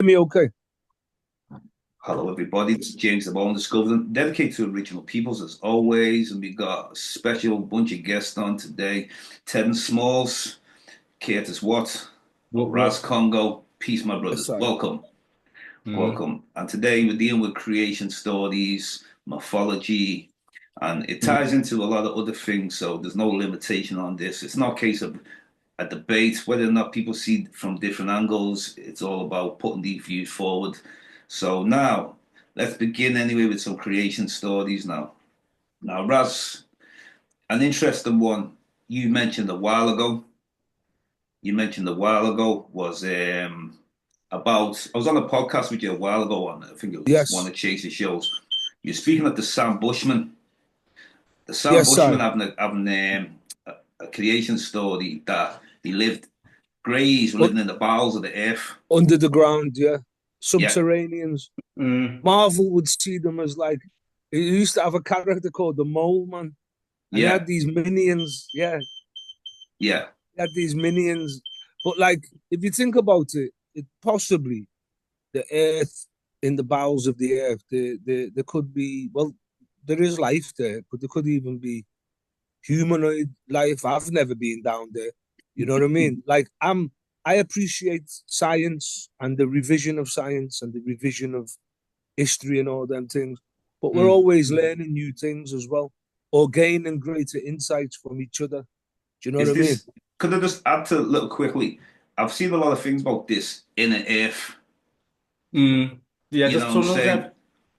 me okay? Hello, everybody. It's James Diboe, Discovered, dedicated to Original Peoples as always. And we got a special bunch of guests on today. Terence Smalls, Curtis Watt, Raz What? Congo. Peace, my Yes, brothers. sir. Welcome. Mm. Welcome. And today we're dealing with creation stories, mythology, and it Mm. ties into a lot of other things. So there's no limitation on this. It's not a case of a debate, whether or not people see from different angles. It's all about putting these views forward. So now, let's begin anyway with some creation stories now. Now, Raz, an interesting one you mentioned a while ago. You mentioned a while ago was about, I was on a podcast with you a while ago on, I think it was one Yes. of Chase's shows. You're speaking of the Sam Bushman. The Sam Yes, Bushman sir. having a creation story that he lived greys were U- living in the bowels of the earth. Under the ground, yeah. Yeah, Subterraneans. Mm. Marvel would see them as like, he used to have a character called the Mole Man, and he yeah, had these minions. Yeah, yeah. he had these minions. But like, if you think about it, it possibly the Earth in the bowels of the Earth, there could be, well, there is life there, but there could even be humanoid life. I've never been down there. You know what I mean? Like I appreciate science and the revision of science and the revision of history and all them things. But we're Mm. always learning new things as well, or gaining greater insights from each other. Do you know what Is I mean? this? Could I just add to a little quickly? I've seen a lot of things about this inner earth. Mm. Yeah, You know what I'm saying?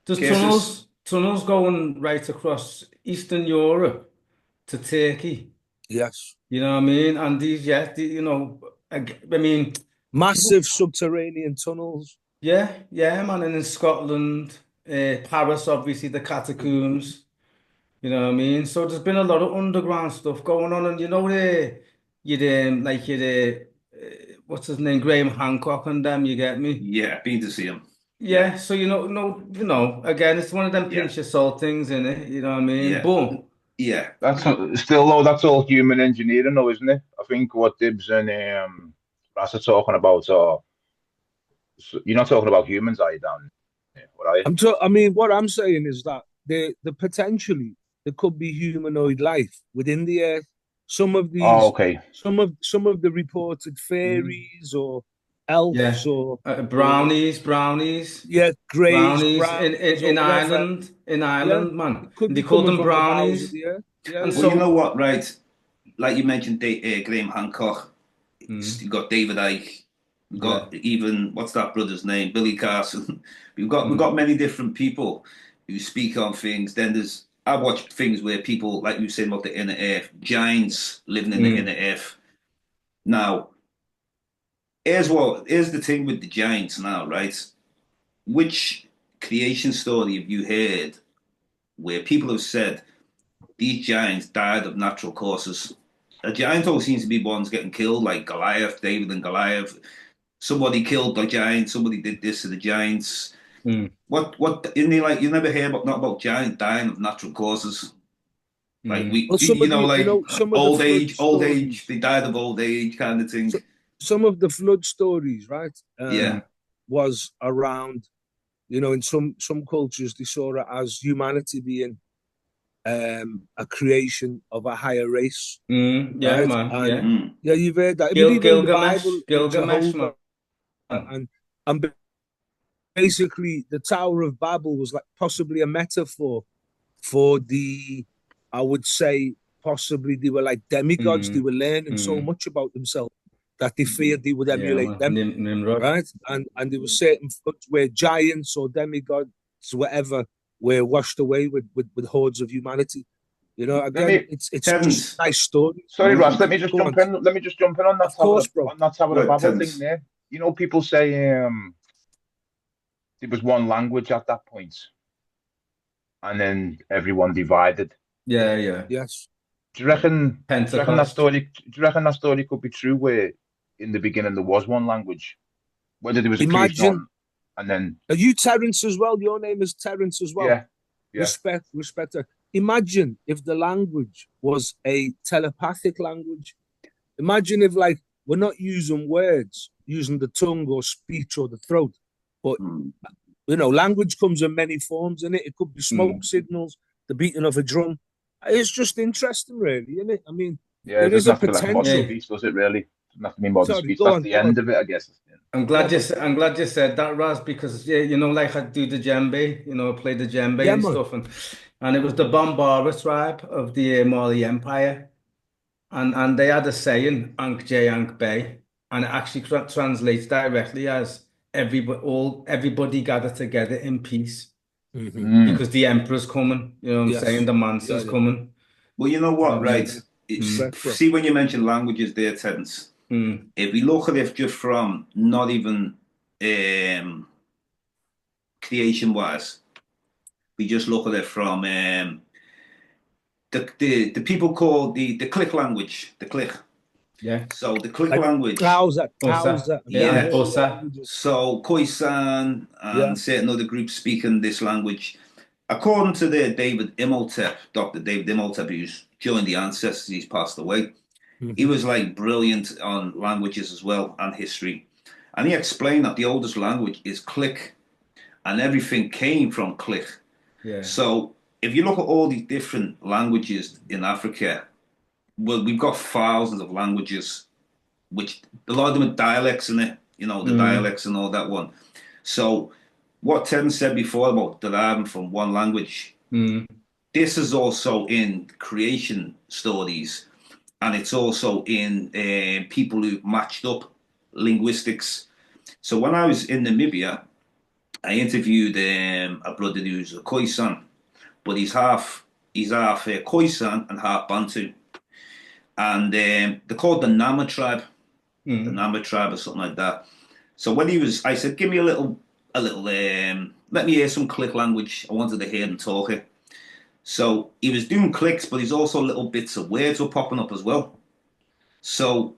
there's Cases. tunnels going right across Eastern Europe to Turkey. Yes. You know what I mean? And I mean, people, Massive subterranean tunnels. yeah, man. And in Scotland, Paris, obviously the catacombs. You know what I mean? So there's been a lot of underground stuff going on, and what's his name, Graham Hancock and them. You get me? Yeah, been to see him. Yeah, Yeah. So again, it's one of them yeah, pinch of salt things, in it. You know what I mean? yeah, Boom. yeah. Still though, that's all human engineering though, isn't it? I think what Dibs and Ross are talking about are you're not talking about humans, are you, Dan? Yeah, what are you? I mean, what I'm saying is that the potentially there could be humanoid life within the earth. Some of Oh, these, okay. some of the reported Mm. fairies or elves Yeah. or Brownies. yeah, greys, Brownies browns, or in whatever. Ireland, Yeah, man. it could And they be called coming them from the bowels of brownies. the earth. Yeah, And yeah, Well, you yeah. know so, what, right? Like you mentioned, Graham Hancock. mm, You got David Icke. We yeah. got even what's that brother's name? Billy Carson. We've Mm, got many different people who speak on things. Then there's I've watched things where people like you said about the inner earth, giants living in the inner mm, earth. Now, here's the thing with the giants now, right? Which creation story have you heard where people have said these giants died of natural causes? A giant always seems to be ones getting killed, like Goliath, David and Goliath. Somebody killed the giant. Somebody did this to the giants. mm, What? In the like, you never hear about not about giant dying of natural causes. Like mm. we, Well, some of the, like some of the flood old age. stories, They died of old age, kind of thing. so, some of the flood stories, right, Yeah, was around. In some cultures, they saw it as humanity being a creation of a higher race, Yeah, right? man. And Yeah. mm, yeah, you've heard that. But even in the Bible, in Gilgamesh, man. Jehovah, and basically the Tower of Babel was like possibly a metaphor for I would say, possibly they were like demigods. They Mm, were learning so mm. much about themselves that they feared they would Yeah, emulate man. them, Nimrod. right? And there were certain floods where giants or demigods, whatever, were washed away with hordes of humanity. Let Again, me, it's just Terence. nice stories. sorry, Ross. Let me just Go on. jump in. Let me just jump in on Of course, bro. that Tower of Good, Babel thing Terence. there. You know, people say there was one language at that point, and then everyone divided. Yeah, yeah. Yes. Do you reckon? Do you reckon that Pentecost. story? Do you reckon that story could be true? Where in the beginning there was one language, whether there was a creation Imagine. on, and then Are you Terence as well? Your name is Terence as well. yeah, yeah. Respect. Imagine if the language was a telepathic language. Imagine if, like, we're not using words, using the tongue or speech or the throat. But Mm. language comes in many forms, innit? It could be smoke signals, the beating of a drum. It's just interesting, really, isn't it? I mean, Yeah, it there is doesn't a have to be like War and potential. Yeah. Peace, does it really? It doesn't have to be War and Sorry, Peace. go That's on, the go on. end of it, I guess. I'm glad you said that, Raz, because like I do the djembe, play the djembe Yeah, and man. stuff, and it was the Bambara tribe of the Mali Empire, and they had a saying, Ankh J Ankh Bay, and it actually translates directly as everybody gather together in peace Mm-hmm. Mm. because the emperor's coming. You know what I'm saying? Yes. The Yeah, monster's yeah. coming. Well, you know You know what, what I right? mean? Respect, bro. See, when you mention languages there, Terence, Mm. if we look at it just from not even creation wise, we just look at it from the people call the click language, the click. Yeah. So the click Like, language, how's that? Bosa. And Yeah, yeah. and all Bosa. languages. So Khoisan Yeah. and certain other groups speaking this language. According to the Dr. David Imhotep, who's joined the ancestors, he's passed away. He Mm-hmm. was like brilliant on languages as well and history. And he explained that the oldest language is Click, and everything came from Click. Yeah. So if you look at all these different languages in Africa, well, we've got thousands of languages, which a lot of them are dialects in it, the Mm. dialects and all that one. So what Terence said before about deriving from one language, Mm. this is also in creation stories, and it's also in people who matched up linguistics. So when I was in Namibia, I interviewed a brother who's a Khoisan, but he's half Khoisan and half Bantu, and they're called the Nama tribe, Mm. or something like that. So when I said, give me a little, let me hear some click language. I wanted to hear them talk it. So he was doing clicks, but he's also little bits of words were popping up as well. So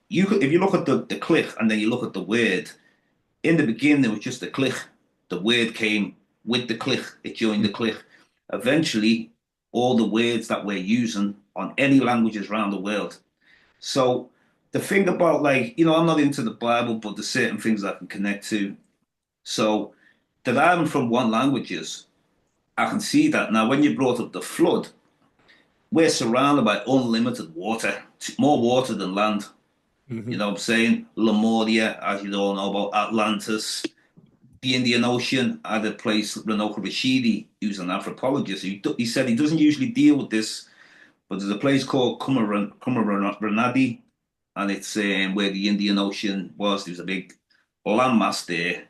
if you look at the click and then you look at the word, in the beginning it was just a click. The word came with the click, it joined the click. Eventually, all the words that we're using on any languages around the world. So the thing about I'm not into the Bible, but there's certain things I can connect to. So that I'm from one languages, I can see that. Now when you brought up the flood, we're surrounded by unlimited water, more water than land. Mm-hmm. You know what I'm saying? Lemuria, as you all know about Atlantis, the Indian Ocean. I had a place, Ranoko Rashidi, who's an anthropologist. He said he doesn't usually deal with this, but there's a place called Kumaranadi, and it's where the Indian Ocean was. There was a big landmass there.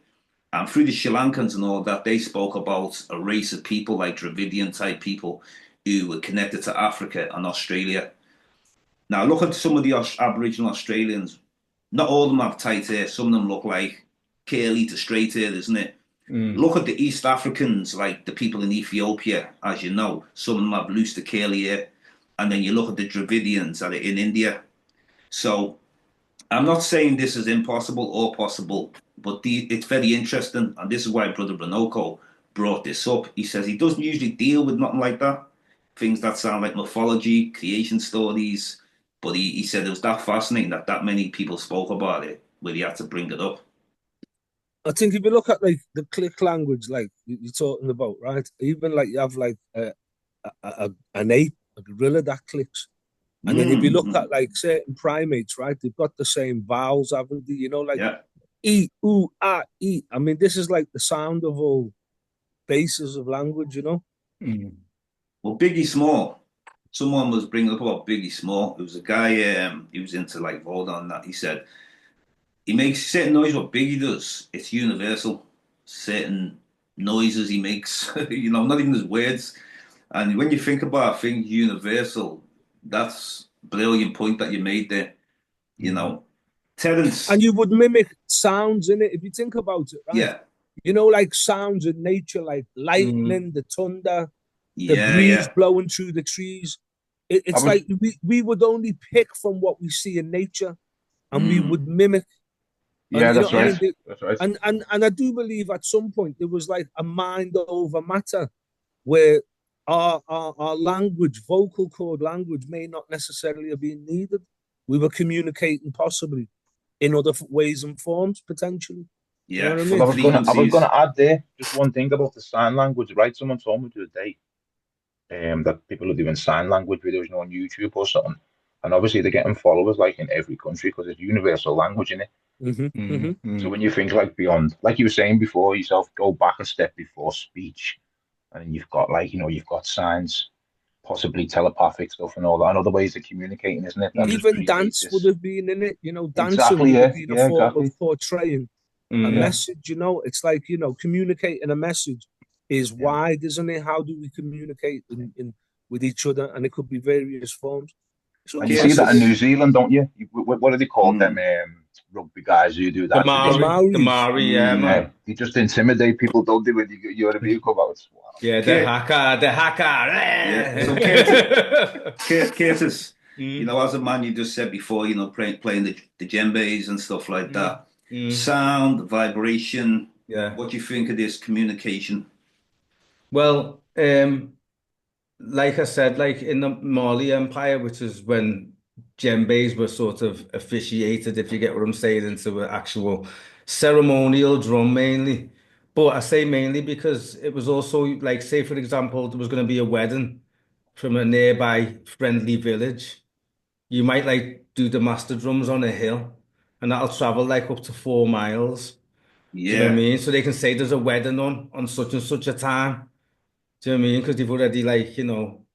And through the Sri Lankans and all that, they spoke about a race of people, like Dravidian type people, who were connected to Africa and Australia. Now, look at some of the Aboriginal Australians. Not all of them have tight hair. Some of them look like curly to straight hair, isn't it? Mm. Look at the East Africans, like the people in Ethiopia, as you know. Some of them have loose to curly hair. And then you look at the Dravidians that are in India. So I'm not saying this is impossible or possible, but it's very interesting. And this is why Brother Ranoko brought this up. He says he doesn't usually deal with nothing like that. Things that sound like mythology, creation stories. But he said it was that fascinating that many people spoke about it, where he had to bring it up. I think if you look at like the click language, like you're talking about, right? Even like you have like an ape, a gorilla that clicks. And then if you look Mm-hmm. at like certain primates, right, they've got the same vowels, haven't they? Like Yeah. E, ooh, ah, E. I mean, this is like the sound of all bases of language. Mm. Well, Biggie Small. Someone was bringing up about Biggie Small. It was a guy. He was into like Voda and that. He said he makes certain noise. What Biggie does, it's universal. Certain noises he makes. Not even his words. And when you think about things universal, that's a brilliant point that you made there. You Mm. know, Terence. And you would mimic sounds in it if you think about it, right? Yeah, Like sounds in nature, like Mm. lightning, the thunder, the yeah, breeze yeah. blowing through the trees. I It's was, like we would only pick from what we see in nature and we Mm. would mimic. And yeah, you know that's what I right. mean? That's right. And I do believe at some point there was like a mind over matter where our language, vocal cord language, may not necessarily have been needed. We were communicating possibly in other ways and forms potentially. You know Yeah, what I Well, mean? I was frequencies. gonna add there just one thing about the sign language, right? Someone told me the other day, that people are doing sign language videos, on YouTube or something, and obviously they're getting followers like in every country because it's universal language in it. Hmm. Hmm. So when you think like beyond, like you were saying before yourself, go back a step before speech, and then you've got like you've got signs, possibly telepathic stuff and all that, and other ways of communicating, isn't it? That just Even predate dance would this. have been in it. Dancing Exactly. would have Yeah. been a Yeah. form of Exactly. portraying a Mm. Yeah. message. It's like, communicating a message is Yeah. wide, isn't it? How do we communicate with each other? And it could be various forms. It's all And you see that in Cases. fascinating. New Zealand, don't you? What are they called? Them Mm, rugby guys who do The that The Maori, traditional. the Maoris. Maori, yeah, mm. man. Yeah, they just intimidate people, don't they? When you know what I mean? Come out. Wow. Yeah, the Ca- haka, the haka. Yeah. So Curtis, Eh. Curtis, Mm, as a man, you just said before, playing the djembes and stuff like mm, that. mm. Sound, vibration. Yeah. What do you think of this communication? Well, like I said, like in the Mali Empire, which is when djembes were sort of officiated, if you get what I'm saying, into an actual ceremonial drum mainly. But I say mainly because it was also like, say, for example, there was going to be a wedding from a nearby friendly village. You might like do the master drums on a hill, and that'll travel like up to 4 miles. Do you know what I Yeah. mean? So they can say there's a wedding on such and such a time. Do you know what I mean? Because they've already like,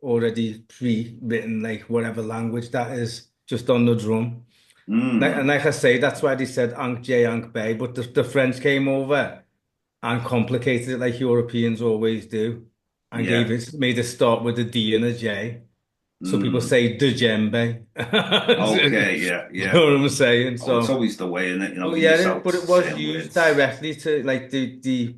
already pre-written like whatever language that is just on the drum. And Mm, like I say, that's why they said Ankh J, Ankh Bay, but the French came over and complicated it like Europeans always do and yeah. made it start with a D and a J. So people Mm. say djembe. Okay. Yeah. You Yeah. know what I'm saying? Oh, it's So. always the way, isn't it? But We yeah, miss out but it was certain used words. directly to like the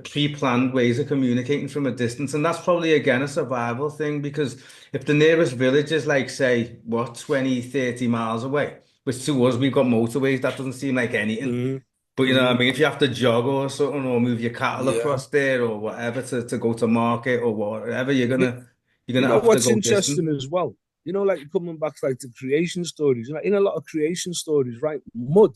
pre-planned ways of communicating from a distance, and that's probably again a survival thing because if the nearest village is like say what 20, 30 miles away, which to us we've got motorways, that doesn't seem like anything. Hmm. But you know what Hmm. I mean? If you have to jog or something or move your cattle Yeah. across there or whatever to go to market or whatever, You, you're you gonna know have to what's go distant. interesting as well? Like coming back like to creation stories, in a lot of creation stories, right? Mud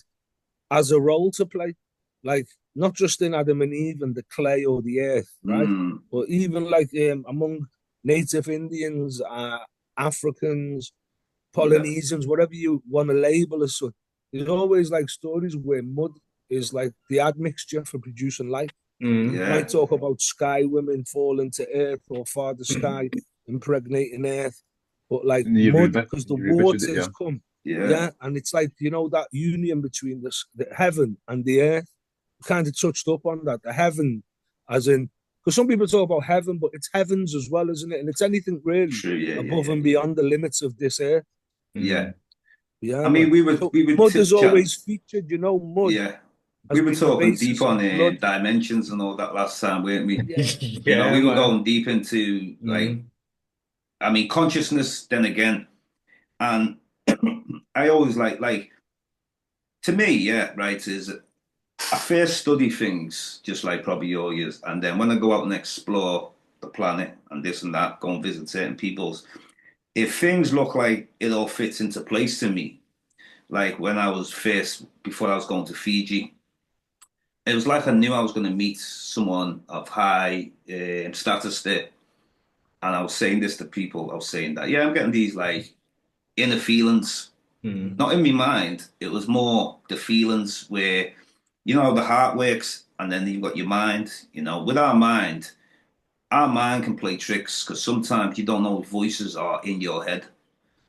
has a role to play, like not just in Adam and Eve and the clay or the earth, right? Mm, But even like among native Indians, Africans, yeah. Polynesians, whatever you want to label as such, there's always like stories where mud is like the admixture for producing life. Mm. You might Yeah. talk about sky women falling to earth or Father Sky impregnating earth, but like In the mud Aruba, because in the the Aruba, should it? waters Yeah. come, Yeah. yeah, and it's like that union between the heaven and the earth. Kind of touched up on that. The heaven, as in, because some people talk about heaven, but it's heavens as well, isn't it? And it's anything really True. Yeah. Yeah. above Yeah. and Yeah. beyond the limits of this earth. Yeah. Mm. I Yeah, mean, man. we were So we were mud is chatting. always featured. Mud Yeah. We has were been the talking deep basis of on blood. dimensions and all that last time, weren't we? Yeah. Yeah, We were man. going deep into like, Mm. I mean, consciousness. Then again, and I always like to me, yeah, right. Is I first study things just like probably your years, and then when I go out and explore the planet and this and that, go and visit certain peoples, if things look like it all fits into place to me, like when I was first before I was going to Fiji, it was like I knew I was going to meet someone of high status there, and I was saying this to people. I was saying that yeah, I'm getting these like inner feelings, Mm. not in my mind. It was more the feelings where how the heart works, and then you've got your mind. With our mind can play tricks because sometimes you don't know if voices are in your head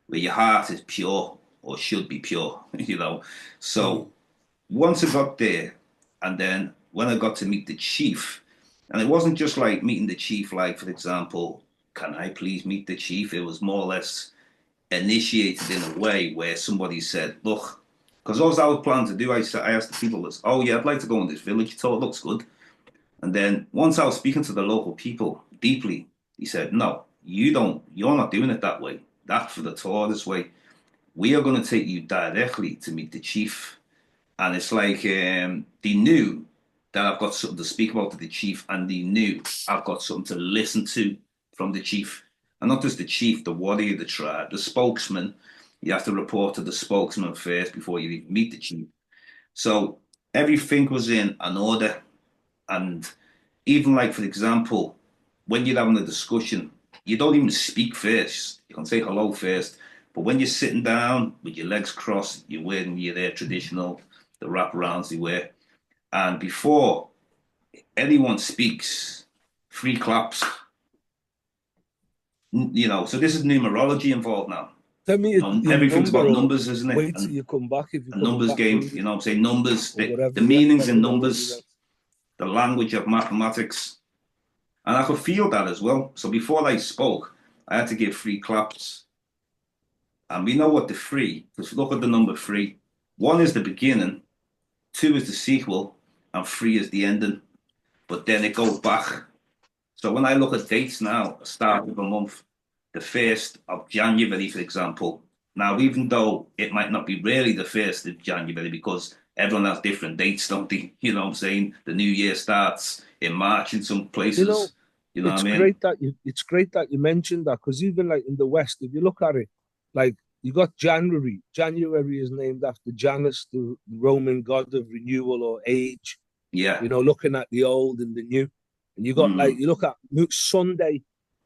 where your heart is pure or should be pure. Mm. So once I got there, and then when I got to meet the chief, and it wasn't just like meeting the chief, like for example, can I please meet the chief? It was more or less initiated in a way where somebody said, look, because all I was planning to do, I asked the people this, oh yeah, I'd like to go in this village. He thought it looks good. And then once I was speaking to the local people deeply, he said, no, you're not doing it that way. That's for the tour this way. We are going to take you directly to meet the chief. And it's like they knew that I've got something to speak about to the chief, and they knew I've got something to listen to from the chief. And not just the chief, the warrior of the tribe, the spokesman. You have to report to the spokesman first before you even meet the chief. So everything was in an order. And even like, for example, when you're having a discussion, you don't even speak first. You can say hello first. But when you're sitting down with your legs crossed, you're wearing your traditional, the wraparounds they wear. And before anyone speaks, three claps, so this is numerology involved now. Tell me your Everything's number, about or numbers, isn't it? wait till you come back if you're A coming numbers back, game, maybe, I'm saying numbers, or whatever. the Yeah, meanings let in me know when you're numbers, the language of mathematics. And I could feel that as well. So before I spoke, I had to give three claps. And we know what the three, because look at the number three. One is the beginning, two is the sequel, and three is the ending. But then it goes back. So when I look at dates now, start of a month, the 1st of January, for example. Now, even though it might not be really the 1st of January because everyone has different dates, don't they? You know what I'm saying? The new year starts in March in some You know, places. You know what it's I mean? great that you mentioned that, because even like in the West, if you look at it, like you got January. January is named after Janus, the Roman god of renewal or age. Yeah. Looking at the old and the new. And you got like, Mm. you look at Sunday,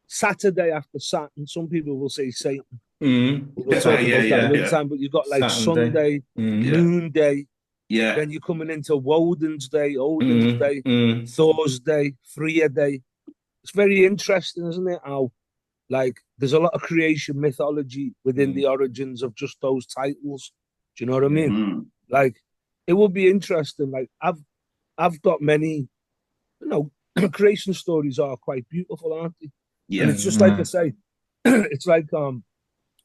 Saturday after Saturn. Some people will say Satan. We'll Yeah, talk yeah, about that yeah, another yeah. time. But you got like Saturday. Sunday, Yeah. Moon Day. Yeah. Then you're coming into Woden's Day, Odin's Day, Thor's Day, Freya Day. It's very interesting, isn't it? How like there's a lot of creation mythology within the origins of just those titles. Do you know what I mean? Mm. Like it would be interesting. Like I've got many, creation stories are quite beautiful, aren't they? And Yeah. it's just like I say, it's like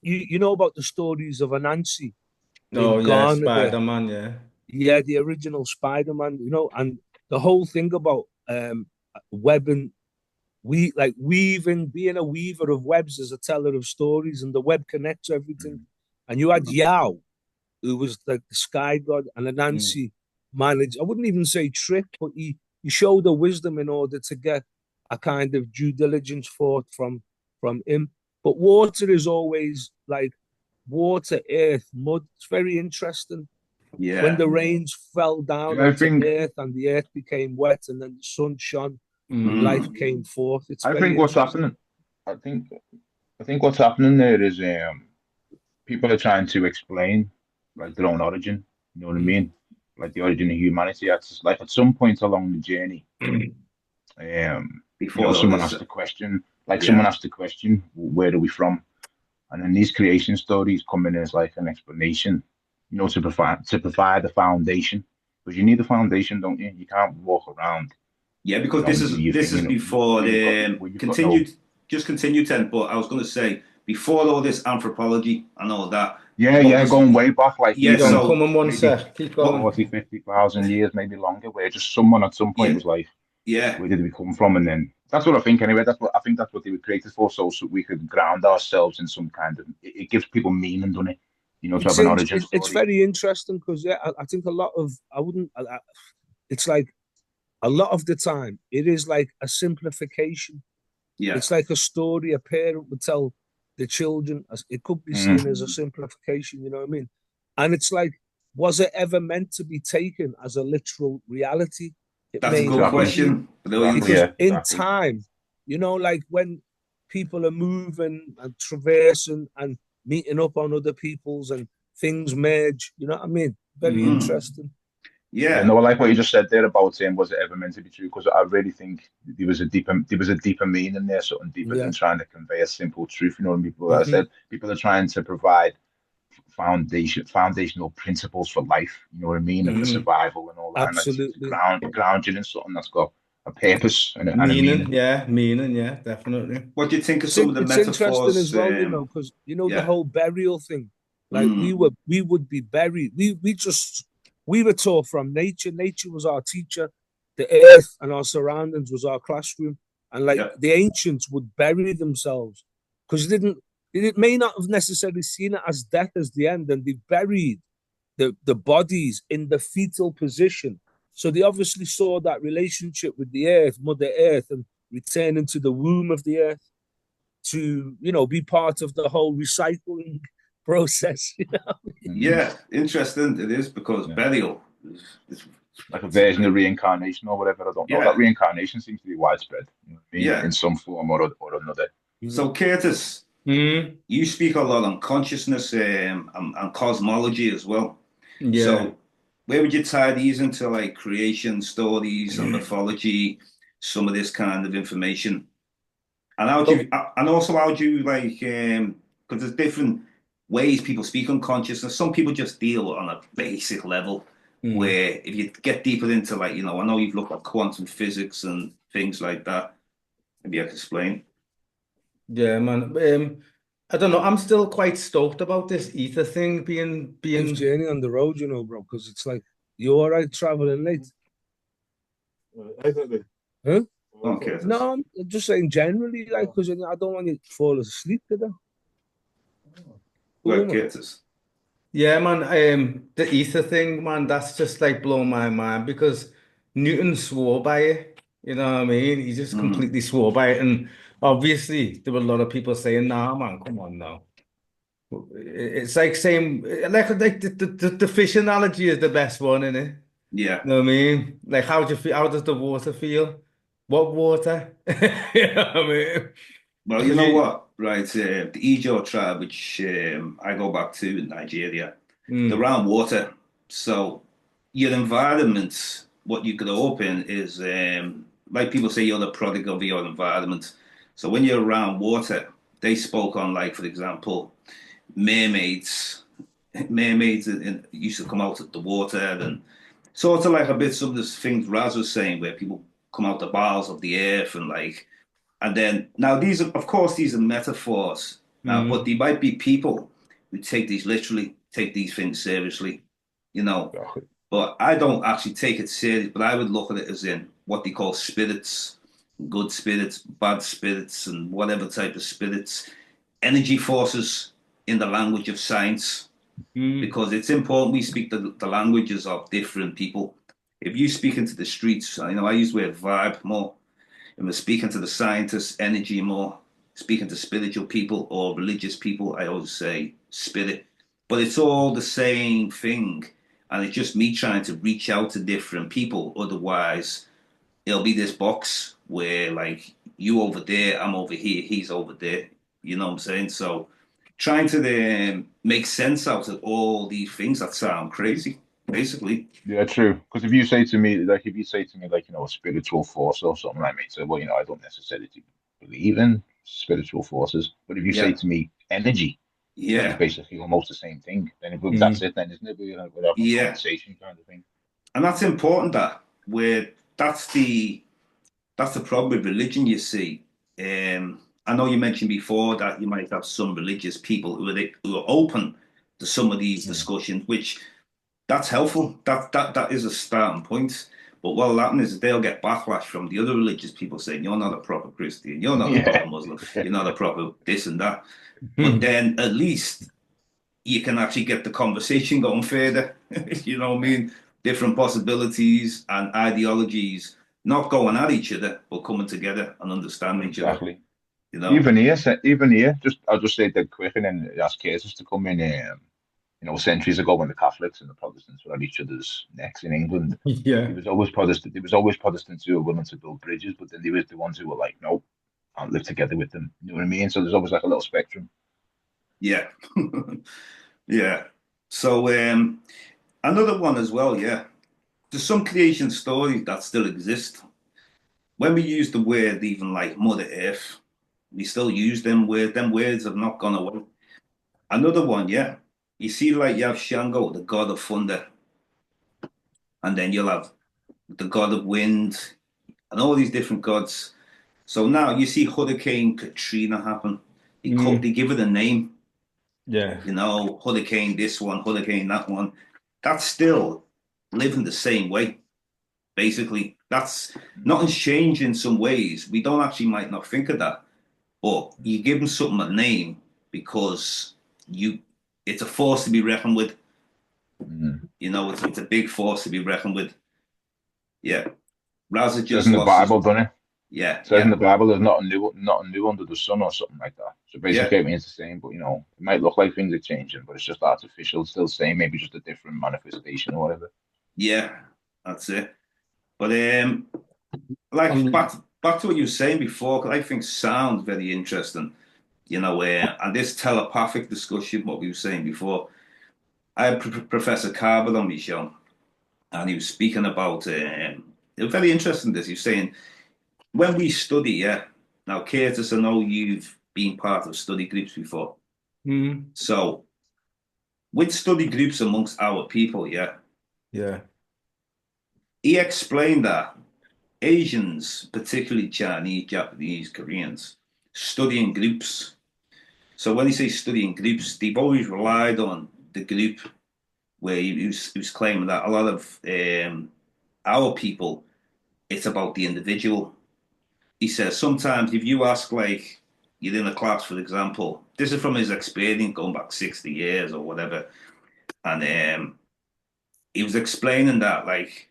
you know about the stories of Anansi Oh in yeah, Ghana there. Spider-Man, yeah. Yeah, the original Spider-Man, and the whole thing about webbing, weaving, being a weaver of webs as a teller of stories, and the web connects everything. And you had Yao, who was like the sky god, and Anansi managed, I wouldn't even say trick, but he showed the wisdom in order to get a kind of due diligence forth from him. But water is always like water, earth, mud. It's very interesting. When Yeah. the rains fell down Yeah, I onto think earth and the earth became wet and then the sun shone and life Mm. came forth. It's I very think what's interesting. happening. I think I think what's happening there is people are trying to explain like their own origin. You know what I mean? Like the origin of humanity. It's just, like at some point along the journey, Before all someone this, asked the question. Like yeah. someone asked the question, where are we from? And then these creation stories come in as like an explanation, to provide the foundation. Because you need the foundation, don't you? You can't walk around, Yeah, because this until is you this think is before you've got no. continue Ted, but I was going to say before all this anthropology and all that, Yeah, what yeah, was going way back, like yeah, Keep on even so coming one maybe sec. Keep what going. 40, 50,000 years, maybe longer, where just someone at some point yeah, was like, yeah, where did we come from? And then that's what I think anyway. That's what they were created for, so we could ground ourselves in some kind of. It gives people meaning, doesn't it? To have an origin It's story. very interesting because I think a lot of I wouldn't it's like a lot of the time it is like a simplification. yeah, It's like a story a parent would tell the children. It could be seen Mm. as a simplification, you know what I mean? And it's like, was it ever meant to be taken as a literal reality? It that's a may good not Exactly. be, question. Brilliant. Exactly. because Yeah. in Exactly. time, like when people are moving and traversing and meeting up on other people's and things merge, you know what I mean? Very Mm. interesting. Yeah. Yeah, No, I like what you just said there about saying was it ever meant to be true? Because I really think there was a deeper meaning there, something deeper Yeah. than trying to convey a simple truth. You know, and people, I Hmm. said, people are trying to provide foundational principles for life. You know what I mean, and for survival and all that, and like to Absolutely. ground you in something that's got a purpose and a Meaning, meaning. yeah, definitely. what do you think of some of the It's interesting metaphors? as well, because the Yeah, whole burial thing. Like mm. we would be buried. We were taught from nature. Nature was our teacher. The earth and our surroundings was our classroom. And like Yeah, the ancients would bury themselves because they may not have necessarily seen it as death as the end, and they buried the bodies in the fetal position. So they obviously saw that relationship with the earth, Mother Earth, and returning to the womb of the earth to be part of the whole recycling process. Mm-hmm. yeah. Interesting. It is because Yeah. burial is like a version of reincarnation or whatever. I don't know. That Yeah, reincarnation seems to be widespread, you know what I mean, yeah. in some form or another. So Curtis, Mm, you speak a lot on consciousness and cosmology as well. yeah. So where would you tie these into, like creation stories and mythology, some of this kind of information? And how do Well, you, and also how do you like, because there's different ways people speak on consciousness. Some people just deal on a basic level, Mm. where if you get deeper into, like, I know you've looked at quantum physics and things like that. Maybe I can explain. Yeah, man. I don't know. I'm still quite stoked about this ether thing safe being. journey on the road, bro, because it's like you all right traveling late, Definitely. huh? Okay, No, I'm just saying generally, like, because I don't want you to fall asleep, did I? Cool, right, man. Curtis. Yeah, man. The ether thing, man. That's just like blown my mind because Newton swore by it. You know what I mean? He just Mm, completely swore by it, and obviously there were a lot of people saying, "Nah, man, come on now." It's like saying, like the fish analogy is the best one, isn't it? yeah. You know what I mean? Like, how do you feel? How does the water feel? What water? You know what I mean? Well, you Because know you, what, right? The Ijaw tribe, which I go back to in Nigeria, they're mm, around water. So your environment, what you grow up in, is like people say, you're the product of your environment. So when you're around water, they spoke on, like, for example, mermaids. Mermaids used to come out of the water, and sort of like a bit some of the things Raz was saying, where people come out the bowels of the earth, and like, and then now these are, of course, these are metaphors. Now, but mm, there might be people who take these literally, take these things seriously, you know. Exactly. But I don't actually take it serious. But I would look at it as in what they call spirits, good spirits, bad spirits, and whatever type of spirits, energy forces in the language of science, mm, because it's important we speak the languages of different people. If you speak into the streets, I use the word vibe more. And we're speaking to the scientists, energy more, speaking to spiritual people or religious people, I always say spirit. But it's all the same thing. And it's just me trying to reach out to different people. Otherwise, it'll be this box where, like, you over there, I'm over here, he's over there. You know what I'm saying? So trying to make sense out of all these things that sound crazy, basically. Yeah, true. Because if you say to me, like, a spiritual force or something, I may say, well, I don't necessarily believe in spiritual forces. But if you say Yeah. to me energy, which is Yeah. basically almost the same thing, then that's mm. it, then, isn't it? We're having a Yeah. conversation kind of thing. And that's important, that where that's the problem with religion, you see. I know you mentioned before that you might have some religious people who are open to some of these Mm. discussions, which that's helpful. That is a starting point. But what will happen is they'll get backlash from the other religious people saying you're not a proper Christian, you're not a proper Yeah. Muslim, you're not a proper this and that. But Mm. then at least you can actually get the conversation going further. You know what I mean? Different possibilities and ideologies not going at each other, but coming together and understanding each other. Exactly. You know? Even here, I'll just say that quick and then ask cases to come in. Centuries ago when the Catholics and the Protestants were at each other's necks in England, Yeah. there was always Protestant. There was always Protestants who were willing to build bridges, but then there was the ones who were like, "No, can't live together with them." You know what I mean? So there's always like a little spectrum. Yeah. Yeah. So another one as well, yeah. There's some creation stories that still exist. When we use the word even like Mother Earth, we still use them words. Them words have not gone away. Another one, yeah. You see, like you have Shango, the god of thunder, and then you'll have the god of wind, and all these different gods. So now you see Hurricane Katrina happen. They Mm. give it a name, Yeah. Hurricane this one, Hurricane that one. That's still living the same way, basically. That's nothing's changed in some ways. We don't actually might not think of that, but you give them something a name because you it's a force to be reckoned with. Mm. It's a big force to be reckoned with. Yeah. Raza Says just in the lost his. Bible, doesn't it? Yeah, Says in yeah, the Bible, there's nothing new under the sun or something like that. So yeah, basically, it means the same, but it might look like things are changing, but it's just artificial, still the same, maybe just a different manifestation or whatever. yeah. That's it. But like back to what you were saying before, 'cause I think sound very interesting. And this telepathic discussion, what we were saying before. I had Professor Carver on my show, and he was speaking about it was very interesting. This he was saying when we study, yeah. Now, Curtis, I know you've been part of study groups before. So with study groups amongst our people, yeah, Yeah. he explained that Asians, particularly Chinese, Japanese, Koreans, study in groups. So when he says study in groups, they've always relied on the group where he was claiming that a lot of our people, it's about the individual. He says sometimes if you ask, like, you're in a class, for example, this is from his experience going back 60 years or whatever, and he was explaining that, like,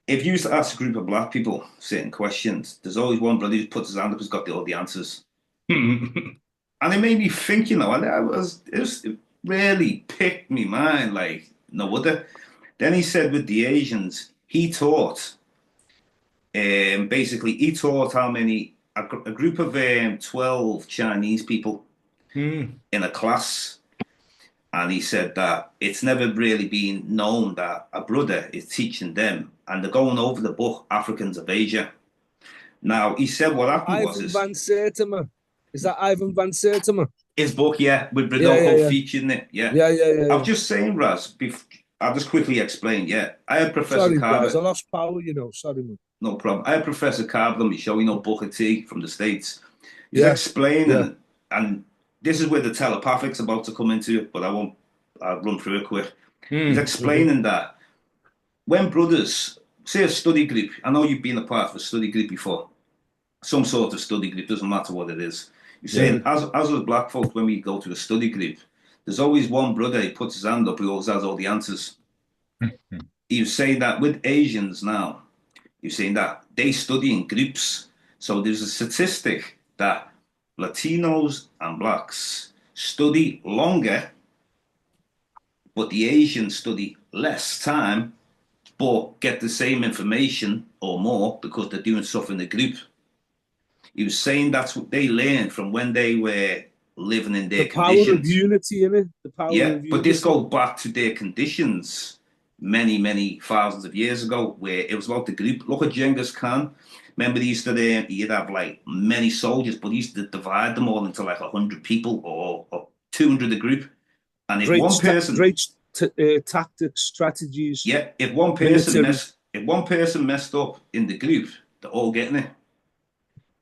if you used to ask a group of black people certain questions, there's always one brother who puts his hand up who's got all the answers. And it made me think, and it really picked me mind, like no other. Then he said with the Asians, basically he taught how many a group of 12 Chinese people in a class, and he said that it's never really been known that a brother is teaching them, and they're going over the book Africans of Asia. Now he said what happened was Ivan van Sertima. Is that Ivan van Sertima? His book, yeah, with Yeah, Brodoko yeah. featuring it, yeah. Yeah. I'm just saying, Raz, I'll just quickly explain, yeah. I had Professor Sorry, Carver. guys, I lost power, Sorry, man. No problem. I had Professor Carver on my show, Booker T from the States. He's explaining, and this is where the telepathic's about to come into it, but I'll run through it quick. He's explaining that when brothers, say a study group, I know you've been a part of a study group before, some sort of study group, doesn't matter what it is. You're saying, as us black folk, when we go to a study group, there's always one brother who puts his hand up who always has all the answers. He was saying that with Asians now, he was saying that they study in groups. So there's a statistic that Latinos and blacks study longer, but the Asians study less time, but get the same information or more because they're doing stuff in the group. He was saying that's what they learned from when they were living in their conditions. The power of unity, innit? The power of unity. But this goes back to their conditions many, many thousands of years ago, where it was about the group. Look at Genghis Khan. Remember, he'd have like many soldiers, but he used to divide them all into like 100 people or 200 a group. And if one person, tactics, strategies. Yeah, if one person messed up in the group, they're all getting it.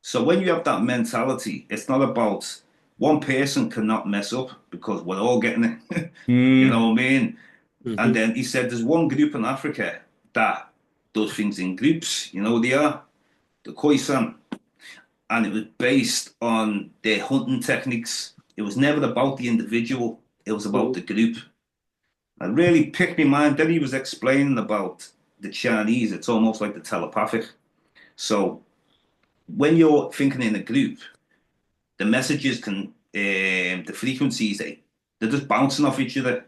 So when you have that mentality, it's not about one person cannot mess up because we're all getting it. You know what I mean? And then he said there's one group in Africa that does things in groups. You know what they are? The Khoisan. And it was based on their hunting techniques. It was never about the individual. It was about the group. It really picked my mind. Then he was explaining about the Chinese. It's almost like the telepathic. So when you're thinking in a group, the messages the frequencies, they're just bouncing off each other.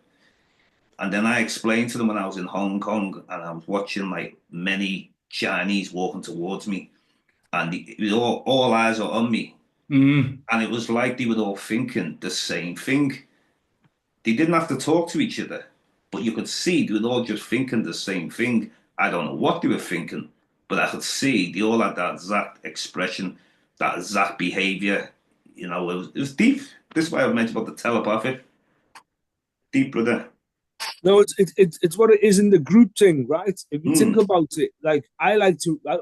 And then I explained to them when I was in Hong Kong and I was watching like many Chinese walking towards me, and it was all eyes are on me. And it was like they were all thinking the same thing. They didn't have to talk to each other, but you could see they were all just thinking the same thing. I don't know what they were thinking, but I could see they all had that exact expression, that exact behavior. It was deep. This is why I mentioned about the telepathic. Deep, brother. No, it's what it is in the group thing, right? If you think about it, like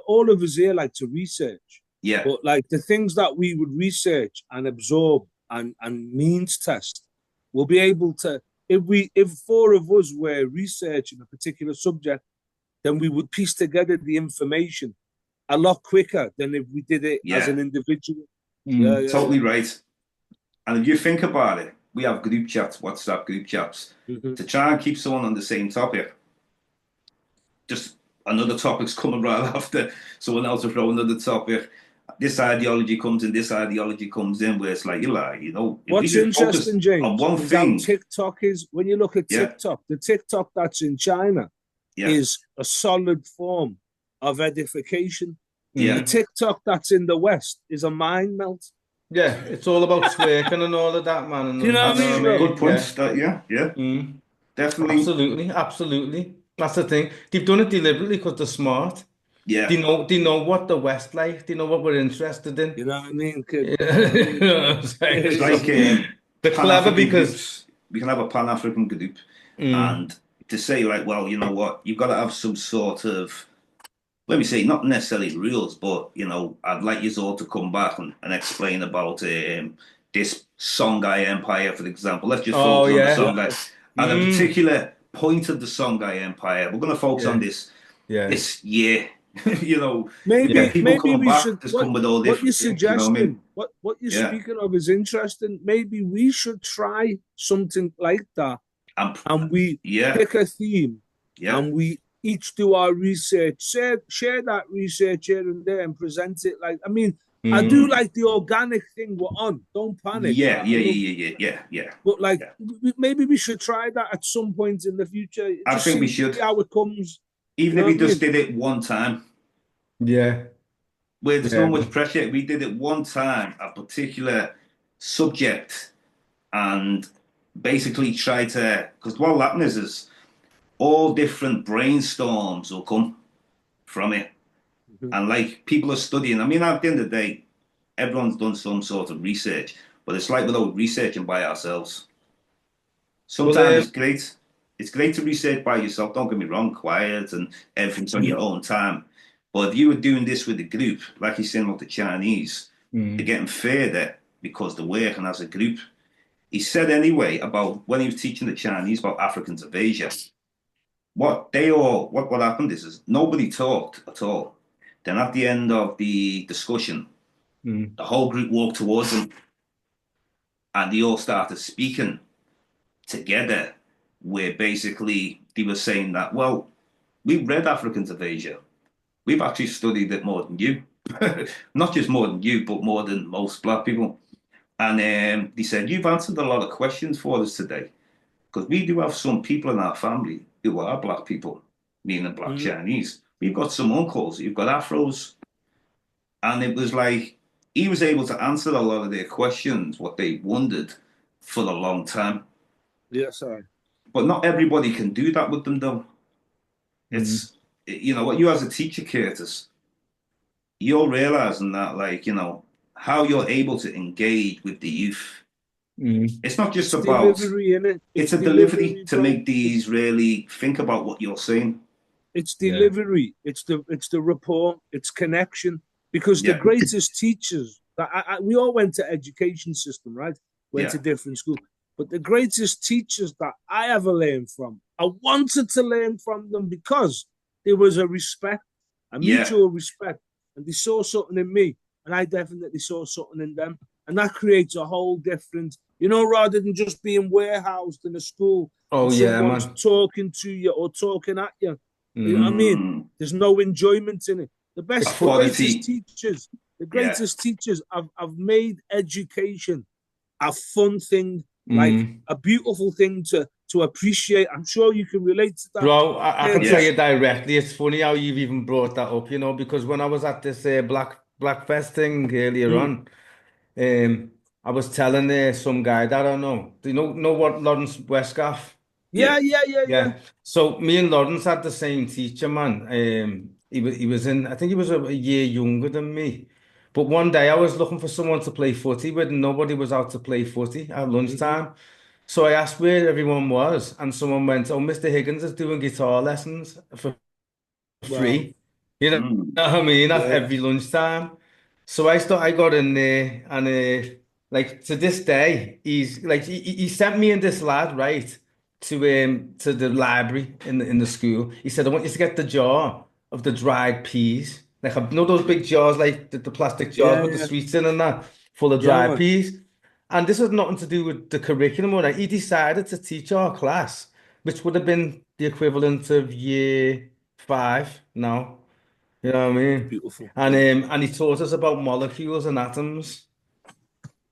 all of us here like to research. Yeah. But like the things that we would research and absorb and means test, we'll be able to, if four of us were researching a particular subject, then we would piece together the information a lot quicker than if we did it as an individual. Totally right. And if you think about it, we have group chats, WhatsApp group chats, to try and keep someone on the same topic. Just another topic's coming right after someone else will throw another topic. This ideology comes in, where it's like, what's interesting, James, on one thing. TikTok is, when you look at TikTok, the TikTok that's in China Yeah. is a solid form of edification. Yeah. The TikTok that's in the West is a mind melt. Yeah, it's all about twerking and all of that, man. And Do you know what I mean, bro? Good point. Yeah. Definitely. Absolutely. That's the thing. They've done it deliberately because they're smart. Yeah. They know what the West like. They know what we're interested in. You know what I mean, kid? Yeah. You know what I mean? You know what I'm saying? It's like They're clever Pan-African because groups. We can have a Pan-African group, and to say like, well, you know what, you've got to have some sort of, let me say, not necessarily rules, but I'd like you all to come back and explain about this Songhai Empire, for example. Let's just oh focus on the yeah. Songhai at a particular point of the Songhai Empire. We're going to focus on this Yeah. year. Maybe People coming we back should. just come with all What you're different things. You know what I mean? suggesting, what you're Yeah. speaking of is interesting. Maybe we should try something like that, and we Yeah. pick a theme, Yeah. and we each do our research, share that research here and there, and present it. Like, I mean, I do like the organic thing we're on. Don't panic. Yeah. But like, Yeah. maybe we should try that at some point in the future. I Just think we see should. how it comes. Even You if know we what I just mean? did it one time, Yeah. where there's Yeah. no much pressure. If we did it one time, a particular subject, and basically try to, because what will happen is all different brainstorms will come from it. And like people are studying. I mean, at the end of the day, everyone's done some sort of research, but it's like without researching by ourselves. Well, Sometimes it's great. It's great to research by yourself. Don't get me wrong, quiet and everything's on your own time. But if you were doing this with a group, like you're saying about the Chinese, they're getting further because they're working as a group. He said anyway about when he was teaching the Chinese about Africans of Asia. What happened is nobody talked at all. Then at the end of the discussion, the whole group walked towards him and they all started speaking together, where basically they were saying that, well, we've read Africans of Asia. We've actually studied it more than you. Not just more than you, but more than most black people. And they said, you've answered a lot of questions for us today. Because we do have some people in our family who are black people, meaning black Chinese. We've got some uncles, you've got afros. And it was like, he was able to answer a lot of their questions, what they wondered for a long time. Yes, I. But not everybody can do that with them, though. It's, what you as a teacher, Curtis, you're realizing that, like, how you're able to engage with the youth. It's not just about delivery, innit? It's a delivery to make these really think about what you're saying. It's delivery. Yeah. It's the rapport. It's connection. Because the greatest teachers that we all went to education system, right? Went to different schools. But the greatest teachers that I ever learned from, I wanted to learn from them because there was a respect, a mutual respect, and they saw something in me, and I definitely saw something in them, and that creates a whole different, rather than just being warehoused in a school. Oh yeah, man. Talking to you or talking at you. You know what I mean? There's no enjoyment in it. The greatest teachers have made education a fun thing, like a beautiful thing to appreciate. I'm sure you can relate to that. Bro, I can tell you directly. It's funny how you've even brought that up, because when I was at this Black Fest thing earlier on, I was telling some guy that I know. Do you know what Lawrence Westgaff? Yeah. So me and Lawrence had the same teacher, man. He was in, I think he was a year younger than me. But one day I was looking for someone to play footy with, and nobody was out to play footy at lunchtime. So I asked where everyone was, and someone went, "Oh, Mr. Higgins is doing guitar lessons for free." Wow. You know what I mean? That's every lunchtime. So I got in there, and like to this day, he's like he sent me and this lad right to the library in the school. He said, "I want you to get the jar of the dried peas, like those big jars, like the plastic jars with the sweets in and that, full of dried peas." And this has nothing to do with the curriculum or that. He decided to teach our class, which would have been the equivalent of year 5 now. You know what I mean? Beautiful. And he taught us about molecules and atoms.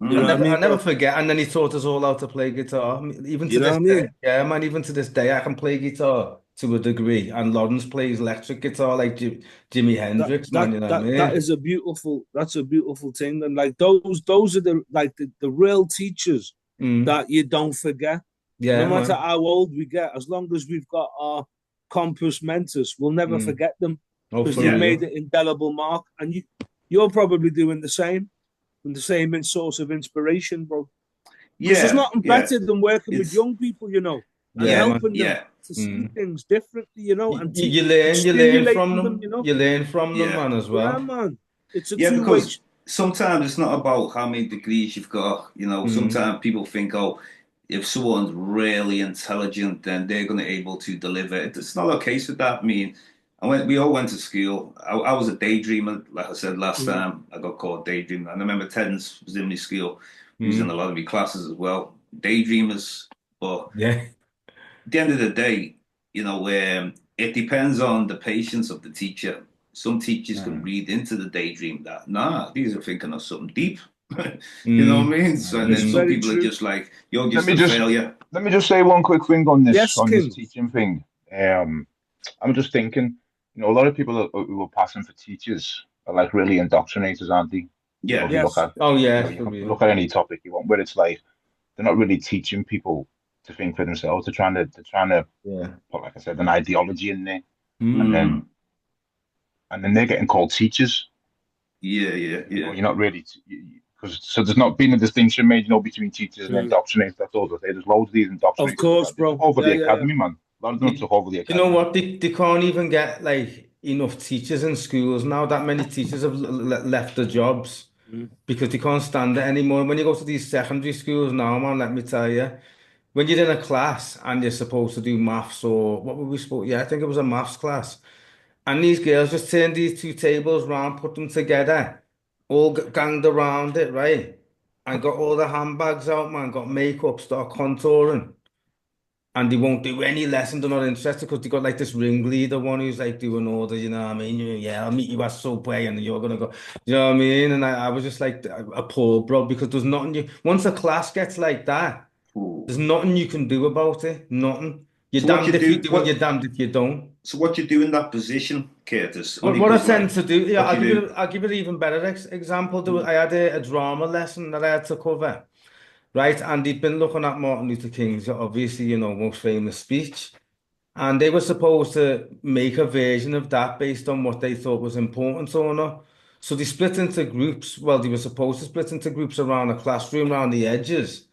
I never forget. And then he taught us all how to play guitar. Even to this day, yeah, man. Even to this day, I can play guitar. to a degree, and Lawrence plays electric guitar like Jimi that Hendrix, that man. You know what I that that mean? is that's a beautiful thing, and like those are the real teachers Mm. that you don't forget, no Yeah, matter man. how old we get. As long as we've got our compass mentis, we'll never Mm. forget them Oh, because for they've Yeah, made real. an indelible mark. And you're probably doing the same, and the same in source of inspiration, bro. Because there's yeah, nothing yeah. better than working with It's young people, and Yeah, man. helping them yeah, to see Mm. things differently, and and You learn from stimulating them, them. You learn from them, yeah. man, as Yeah, well. man. It's a Yeah, two-way. because sometimes it's not about how many degrees you've got. Mm. Sometimes people think, oh, if someone's really intelligent, then they're going to be able to deliver. It's not a case of that. I mean, we all went to school. I was a daydreamer. Like I said last Mm. time, I got called daydreaming. And I remember Terence was in my school. He was in a Mm. lot of my classes as well. Daydreamers. But Yeah. at the end of the day, it depends on the patience of the teacher. Some teachers can Mm. read into the daydream that, nah, these are thinking of something deep. You know what Mm. I mean? So, and It's then some Mm. very people are true. just like, you're Let just me a just failure. let me just say one quick thing on this Yes, King. teaching thing. I'm just thinking, a lot of people who are passing for teachers are like really indoctrinators, aren't they? If Yeah, you look Yes. at, Oh, yeah, you for can real. look at any topic you want, where it's like they're not really teaching people to think for themselves. They're trying to Yeah. put, like I said, an ideology in there, and Mm. then mm, they're getting called teachers. yeah, yeah, yeah. You're not really because so there's not been a distinction made, between teachers and Mm. indoctrinators. That's all. There's loads of these Of indoctrinators course, they took bro. over Yeah, the yeah, yeah. academy, man. A lot of them You, took over the you know academy. what? They can't even get like enough teachers in schools now. That many teachers have left the jobs Mm. because they can't stand it anymore. When you go to these secondary schools now, man, let me tell you, when you're in a class and you're supposed to do maths or what were we supposed? Yeah, I think it was a maths class. And these girls just turned these two tables round, put them together, all ganged around it, right? And got all the handbags out, man, got makeup, start contouring. And they won't do any lesson. They're not interested because they got like this ringleader one who's like doing all the, you know what I mean? Yeah, I'll meet you at Subway and you're gonna go. You know what I mean? And I was just like appalled, bro, because there's nothing once a class gets like that, Ooh. there's nothing you can do about it. Nothing. You're So what damned you if you do? do and you're What? damned if you don't. So what you do in that position, Curtis? What, Only what I because, tend like, to do, yeah, what you do? I'll give you an even better example. Mm. I had a drama lesson that I had to cover, right? And they'd been looking at Martin Luther King's, obviously, most famous speech. And they were supposed to make a version of that based on what they thought was important or not. So they split into groups. Well, they were supposed to split into groups around the classroom, around the edges.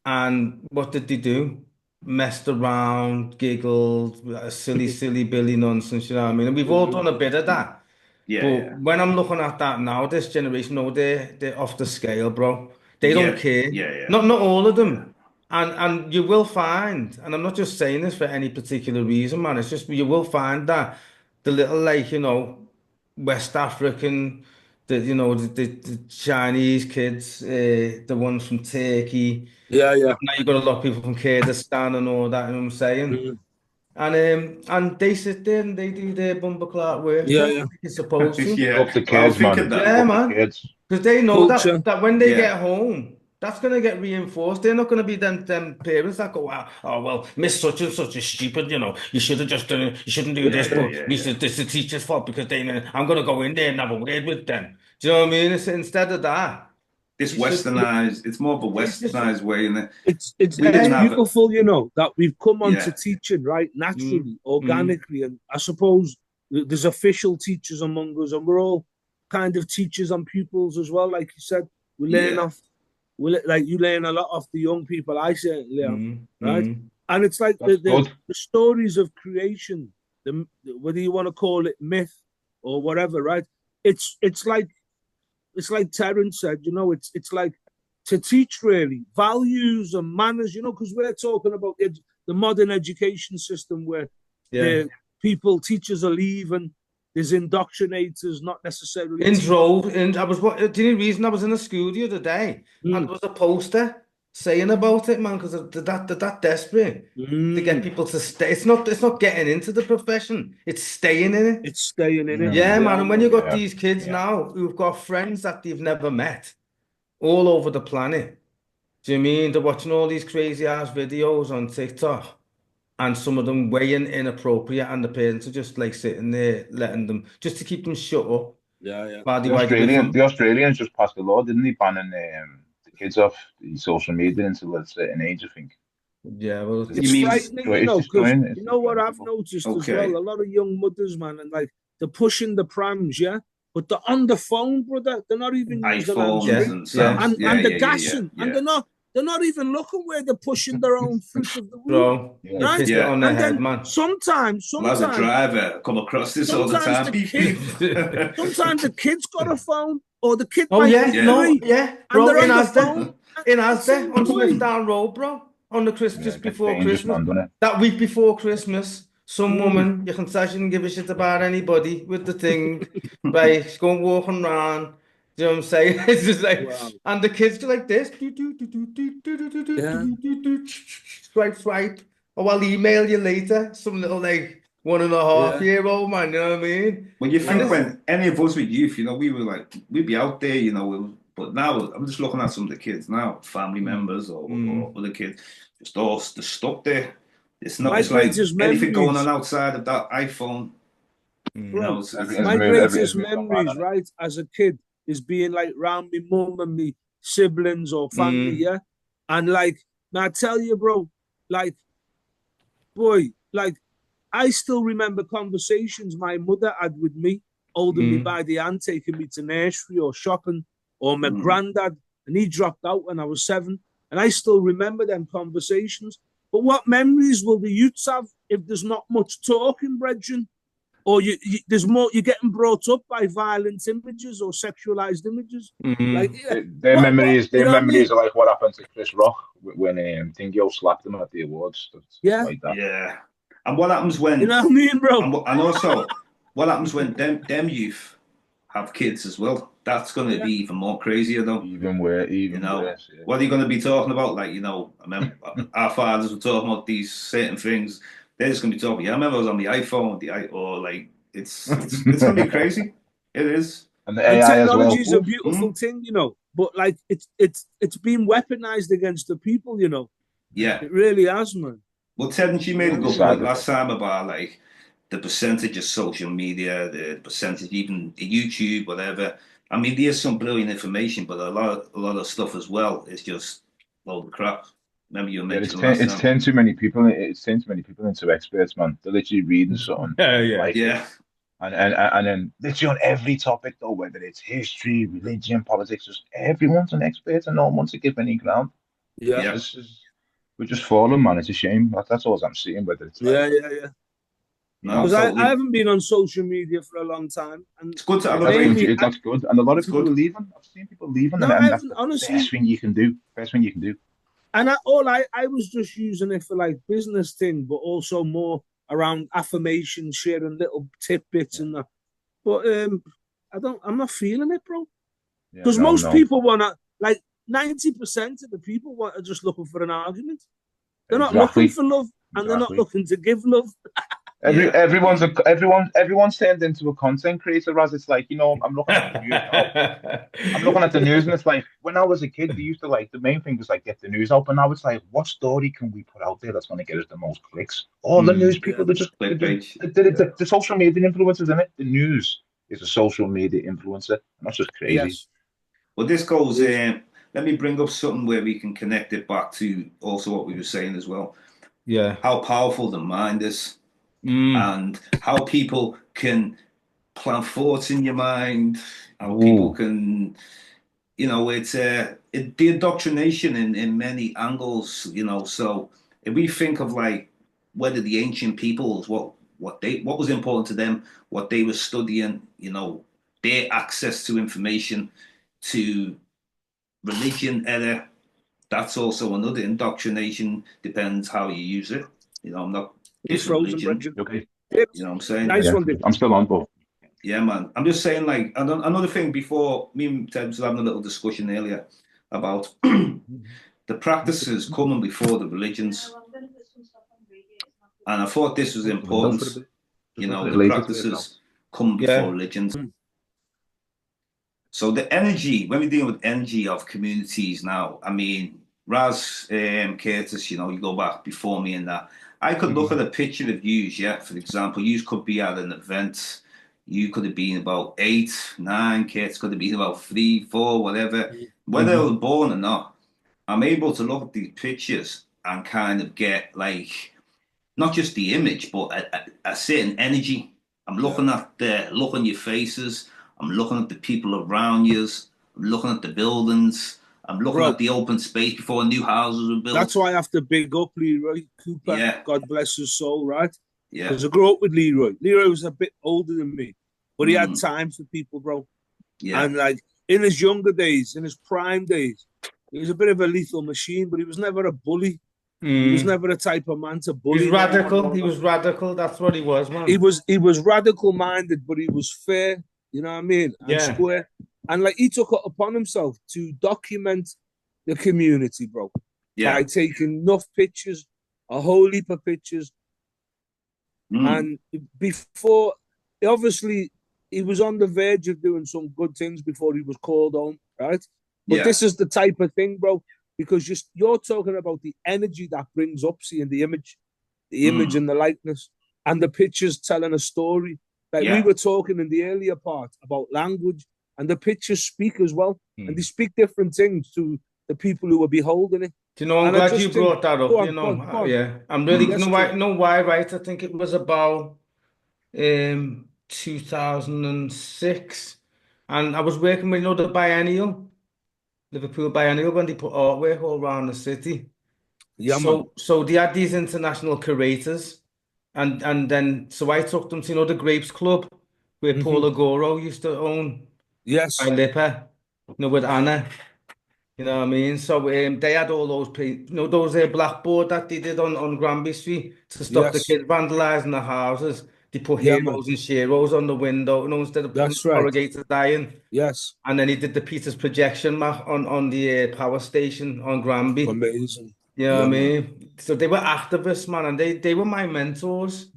And what did they do? Messed around, giggled, silly Billy nonsense, you know what I mean? And we've all Mm. done a bit of that. Yeah, But yeah, when I'm looking at that now, this generation, no, they're off the scale, bro. They don't yeah, care. yeah, yeah, Not all of yeah. them. And you will find, and I'm not just saying this for any particular reason, man. It's just you will find that the little like, West African, the Chinese kids, the ones from Turkey. Yeah, yeah. Now you've got a lot of people from Kurdistan and all that, you know what I'm saying? Mm. And they sit there and they do their bumper clock work Yeah, thing yeah. like you're supposed to. Yeah. Up the Well, I was kids, thinking man. that. Yeah, Up the man. kids. Because they know Culture. that when they Yeah, get home, that's gonna get reinforced. They're not gonna be them parents that go, oh well, Miss such and such is stupid, you should have just done it, you shouldn't do yeah, this, yeah, but yeah, this yeah. is the teacher's fault because I'm gonna go in there and have a word with them. Do you know what I mean? Instead of that, This you should westernized, it's more of a it's just westernized way, and we It's didn't yeah. have it. beautiful, that we've come onto Yeah, teaching, right, Mm, naturally, mm, organically, and I suppose there's official teachers among us, and we're all kind of teachers and pupils as well. Like you said, we learn yeah, off. Like you learn a lot off the young people. I certainly have, mm, right? mm. And it's like That's good. the stories of creation, whether you want to call it myth or whatever, right? It's like Terence said, it's like to teach really values and manners, because we're talking about the modern education system where Yeah. the teachers are leaving, there's indoctrinators not necessarily In teaching. droves, and the only reason I was in a school the other day, and Mm, there was a poster saying about it, man, because they're that desperate to get mm, people to stay. It's not getting into the profession; it's staying in it. it's staying in it. Yeah, Mm, man. Yeah, And when you man. got yeah, these kids yeah. now who've got friends that they've never met all over the planet, do you mean they're watching all these crazy ass videos on TikTok? and some of them weighing inappropriate, and the parents are just like sitting there letting them just to keep them shut up Yeah. while they wipe away from. The Australians just passed a law, didn't they, banning the kids off the social media until a certain age, I think. Yeah, well, You It's mean frightening, It's because destroying, you know what I've people. noticed as okay? well. A lot of young mothers, man, and like they're pushing the prams, yeah, but they're on the phone, brother. They're not even using hands iPhones free, and yeah, sounds. Yeah, and they're yeah, yeah, yeah, gassing, and yeah. they're not even looking where they're pushing their own fruit of the womb, bro, you Yeah. right? hit it Yeah. on the And head, then man. Well, as a driver, I come across this all the sometimes time. the Beep kid, beep. sometimes the kid's got a phone, or the kid Oh might be yeah, Yeah. no, 3, yeah, and bro, they're in on the Asda, phone. in And Asda saying, on boy, Smithdown Road, bro, on the Yeah, just it gets before dangerous, Christmas, man, doesn't it? that week before Christmas, some mm, woman, you can say she didn't give a shit about anybody with the thing, right? She's going walking around. Do you know what I'm saying? It's just like, wow, and the kids go like this, yeah, swipe, swipe. Oh, I'll email you later. Some little like 1.5 yeah, year old man, you know what I mean? Well, you And think this, when any of us were youth, we were like, we'd be out there, but now I'm just looking at some of the kids now, family mm, members or mm, other kids, just all just stuck there. It's not. my It's like greatest anything going on memories, outside of that iPhone. mm, It's my Everything's greatest moved on, man, memories, hasn't it? right, as a kid is being like round me mum and me siblings or family, mm, yeah. And like, now I tell you, bro, like, boy, like, I still remember conversations my mother had with me, holding me mm. by the hand, taking me to nursery or shopping, or my mm, granddad, and he dropped out when I was 7. And I still remember them conversations. But what memories will the youths have if there's not much talking, brethren? Or there's more, you're getting brought up by violent images or sexualized images. Like, Mm. yeah, what, you Their know what I memories mean? are like what happened to Chris Rock when Dingo slapped him at the awards, stuff Yeah, like that. yeah. And what happens you when? know what I mean, bro? And also, what happens when them youth have kids as well? That's going to Yeah, be even more crazier, though. Even worse. Yeah. What are you going to be talking about? Like, I remember our fathers were talking about these certain things. They're just going to be talking. Yeah, I remember I was on the iPhone, or like it's going to be crazy. It is. And the and AI as technology well. is a Oof. beautiful thing, but like it's been weaponized against the people. Yeah. It really has, man. Well, Terence, you You know made a what I good mean? point Side last effect. time about like the percentage of social media, the percentage even YouTube, whatever. I mean, there's some brilliant information, but a lot of stuff as well is just load of crap. Remember you were Yeah, mentioning last it's time. turned too many people. It's turned too many people into experts, man. They're literally reading something Yeah, and they yeah. like it, Yeah, and then literally on every topic, though, whether it's history, religion, politics, just everyone's an expert and no one wants to give any ground. Yeah, yeah. This is We're just falling, man. It's a shame. That's all I'm seeing. Whether it's like, yeah. No, Because I totally. haven't been on social media for a long time, and It's good to yeah, have a break. mainly, that's good. And a lot of It's people are good. leaving. I've seen people leaving, no, I and that's haven't the best honestly. thing you can do. Best thing you can do. And I was just using it for like business thing, but also more around affirmation, sharing little tidbits Yeah, and that. But I'm not feeling it, bro. yeah, Because no, most no, people want to, like 90% of the people are just looking for an argument. They're not looking exactly, for love, and they're not exactly. looking to give love. Yeah, Everyone's turned into a content creator. As it's like, I'm looking at the news now. I'm looking at the news, and it's like when I was a kid, they used to like the main thing was like get the news out. But now it's like, what story can we put out there that's going to get us the most clicks? All the news Mm. Yeah, people, clickbait. the social media influencers in it. The news is a social media influencer, and that's just crazy. yes, Well, this it goes. is. Let me bring up something where we can connect it back to also what we were saying as well. Yeah. How powerful the mind is, Mm. and how people can plant thoughts in your mind. How people Ooh, can, the indoctrination in many angles. So if we think of like whether the ancient peoples, what was important to them, what they were studying, their access to information, to religion error. That's also another indoctrination. Depends how you use it. I'm not He's different frozen, religion. Bridget. okay, You Dips. know what I'm saying? yeah, Nice yeah. one, Dips. I'm still on, but Yeah, man. I'm just saying, like, another thing before me and Ted was having a little discussion earlier about the practices coming before the religions. And I thought this was close the window for a important, bit. Just wait for the the later to turn it practices come before Yeah. religions. So the energy, when we deal with energy of communities now, I mean, Raz Curtis, you go back before me and that. I could look at a picture of you, yeah, for example, you could be at an event. You could have been about 8, 9, kids could have been about 3, 4, whatever. Whether I was born or not, I'm able to look at these pictures and kind of get like not just the image, but a certain energy. I'm looking at the look on your faces. I'm looking at the people around you. I'm looking at the buildings. I'm looking Bro, at the open space before new houses were built. that's why I have to big up Leroy Cooper. Yeah, God bless his soul, right? yeah, Because I grew up with Leroy. Leroy was a bit older than me, but he had time for people, bro. yeah. And like in his younger days, in his prime days, he was a bit of a lethal machine, but he was never a bully. He was never the type of man to He was bully. radical. He was radical. That's what he was, man. He was radical minded, but he was fair. You know what I mean? And Yeah. square. And like he took it upon himself to document the community, bro. Yeah. By taking enough pictures, a whole heap of pictures. And before, obviously, he was on the verge of doing some good things before he was called on, right? But this is the type of thing, bro, because you're talking about the energy that brings up seeing the image and the likeness, and the pictures telling a story. Like we were talking in the earlier part about language, and the pictures speak as well, and they speak different things to the people who are beholding it. Do you know, I'm glad you brought that up, you know. Yeah. I'm really, you know why, right? I think it was about 2006. And I was working with, you know, the biennial, Liverpool biennial, when they put artwork all around the city. Yeah, man. So they had these international curators. And then, so I took them to, you know, the Grapes Club, where Paul Agoro used to own. Yes. By Lipper, you know, with Anna. You know what I mean? So they had all those, you know, those blackboard that they did on Granby Street to stop the kids vandalising the houses. They put heroes and sheroes on the window, you know, instead of putting corrugated iron. Yes. And then he did the Peters projection map on the power station on Granby. Amazing. You know what I mean? So they were activists, man, and they were my mentors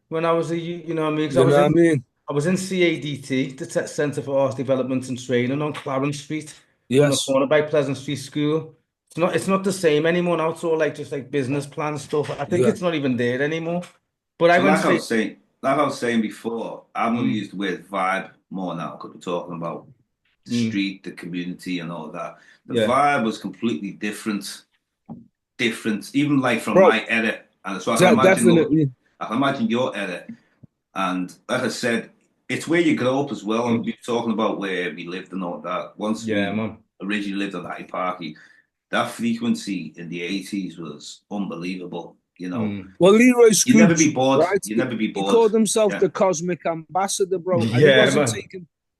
when I was you know what I mean? 'Cause you know what I mean? I was in CADT, the Centre for Arts Development and Training on Clarence Street, on the Yes. corner by Pleasant Street School. It's not the same anymore now. It's all like just like business plan stuff. I think it's not even there anymore. But I went like I was saying before, I'm going to use the word vibe more now because we're talking about the street, the community, and all that. The vibe was completely different. Even like from my edit, and so I can imagine. I can imagine your edit. And like I said, it's where you grow up as well. And we're talking about where we lived and all that. Once we originally lived on Hyde Parky, that frequency in the 80s was unbelievable. You know, well, Leroy Scooch, you never be bored. Right? You never be bored. He called himself the Cosmic Ambassador, bro. And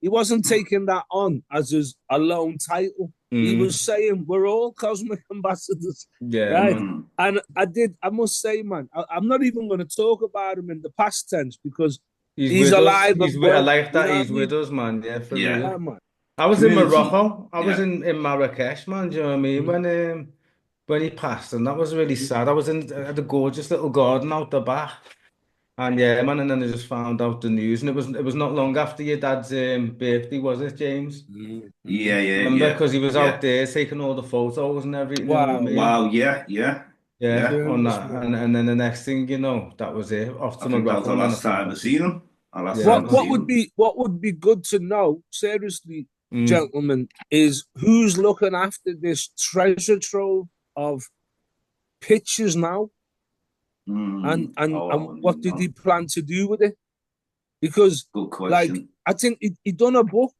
he wasn't taking that on as his alone title. He was saying we're all cosmic ambassadors, right? And I must say, man, I'm not even going to talk about him in the past tense because he's alive. He's well, I like that he's with us, man. Yeah, for real. Yeah, man. I was in Morocco. I was in Marrakesh, man. Do you know what I mean? When he passed, and that was really sad. I was in the gorgeous little garden out the back. And yeah, man, and then I just found out the news, and it was not long after your dad's birthday, was it, James? Yeah. Remember, because he was out there taking all the photos and everything. Wow, you know what I mean? Yeah. On that, and then the next thing you know, that was it. Off to Morocco. That was the last time I seen him. What would be good to know, seriously, gentlemen, is who's looking after this treasure trove of pictures now? And what did he plan to do with it? Because like I think he done a book.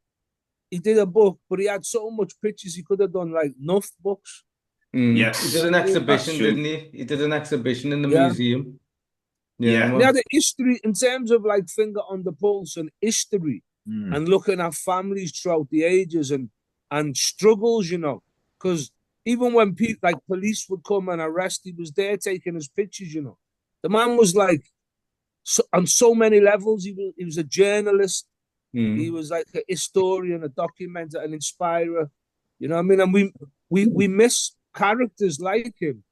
He did a book, but he had so much pictures he could have done like enough books. Yes. He did an exhibition, didn't he? He did an exhibition in the museum. Yeah. He had a history in terms of like finger on the pulse and history and looking at families throughout the ages and struggles, you know, because even when people like police would come and arrest, he was there taking his pictures, you know. The man was like, on so many levels, he was a journalist. He was like a historian, a documenter, an inspirer. You know what I mean? And we miss characters like him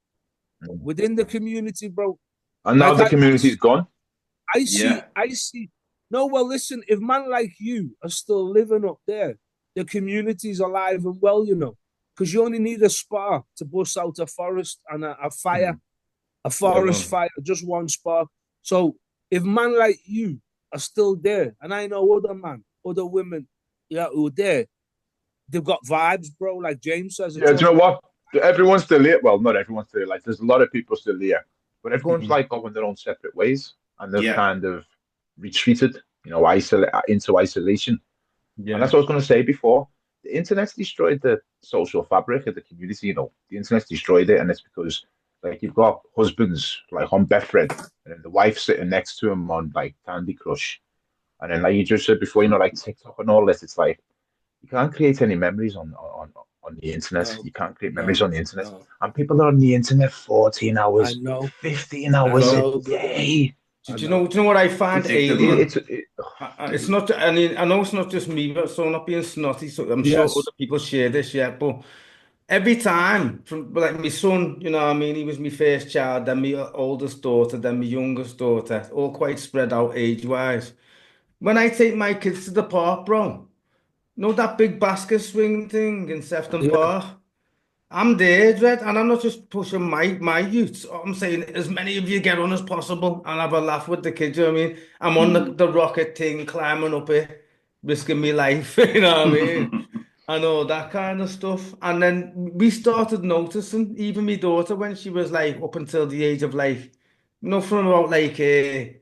within the community, bro. And now the community's gone. I see. No, well, listen, if man like you are still living up there, the community's alive and well, you know. Because you only need a spark to bust out a forest and a fire. a forest fire, just one spark. So if man like you are still there, and I know other women, yeah, who are there, they've got vibes, bro. Like James says, it's Yeah, do all you know about what? Everyone's still here. Well, not everyone's still here. Like, there's a lot of people still here, but everyone's Mhm. like going their own separate ways, and they've Yeah. kind of retreated, into isolation. And that's Yeah. what I was going to say before. The internet's destroyed the social fabric of the community. The internet's destroyed it, and it's because like you've got husbands like on Betfred, and then the wife sitting next to him on like Candy Crush, and then like you just said before, like TikTok and all this. It's like you can't create any memories on the internet. no, You can't create memories no, on the internet, no. and people are on the internet 14 I hours, know, 15 I hours a know, brother. day. I Do you know? know. Do you know what I find Addictive, alien? man. It's not. I mean, I know it's not just me, but so I'm not being snotty. So I'm sure Yes, other people share this, yeah. But every time, from like my son, you know what I mean? He was my first child, then my oldest daughter, then my youngest daughter, all quite spread out age-wise. When I take my kids to the park, bro, you know that big basket swing thing in Sefton yeah, Park? I'm there, Dred, and I'm not just pushing my youths. I'm saying as many of you get on as possible and have a laugh with the kids, you know what I mean? I'm on Mm. the rocket thing, climbing up it, risking my life, you know what I mean? And all that kind of stuff. And then we started noticing, even my daughter, when she was like up until the age of like, from about like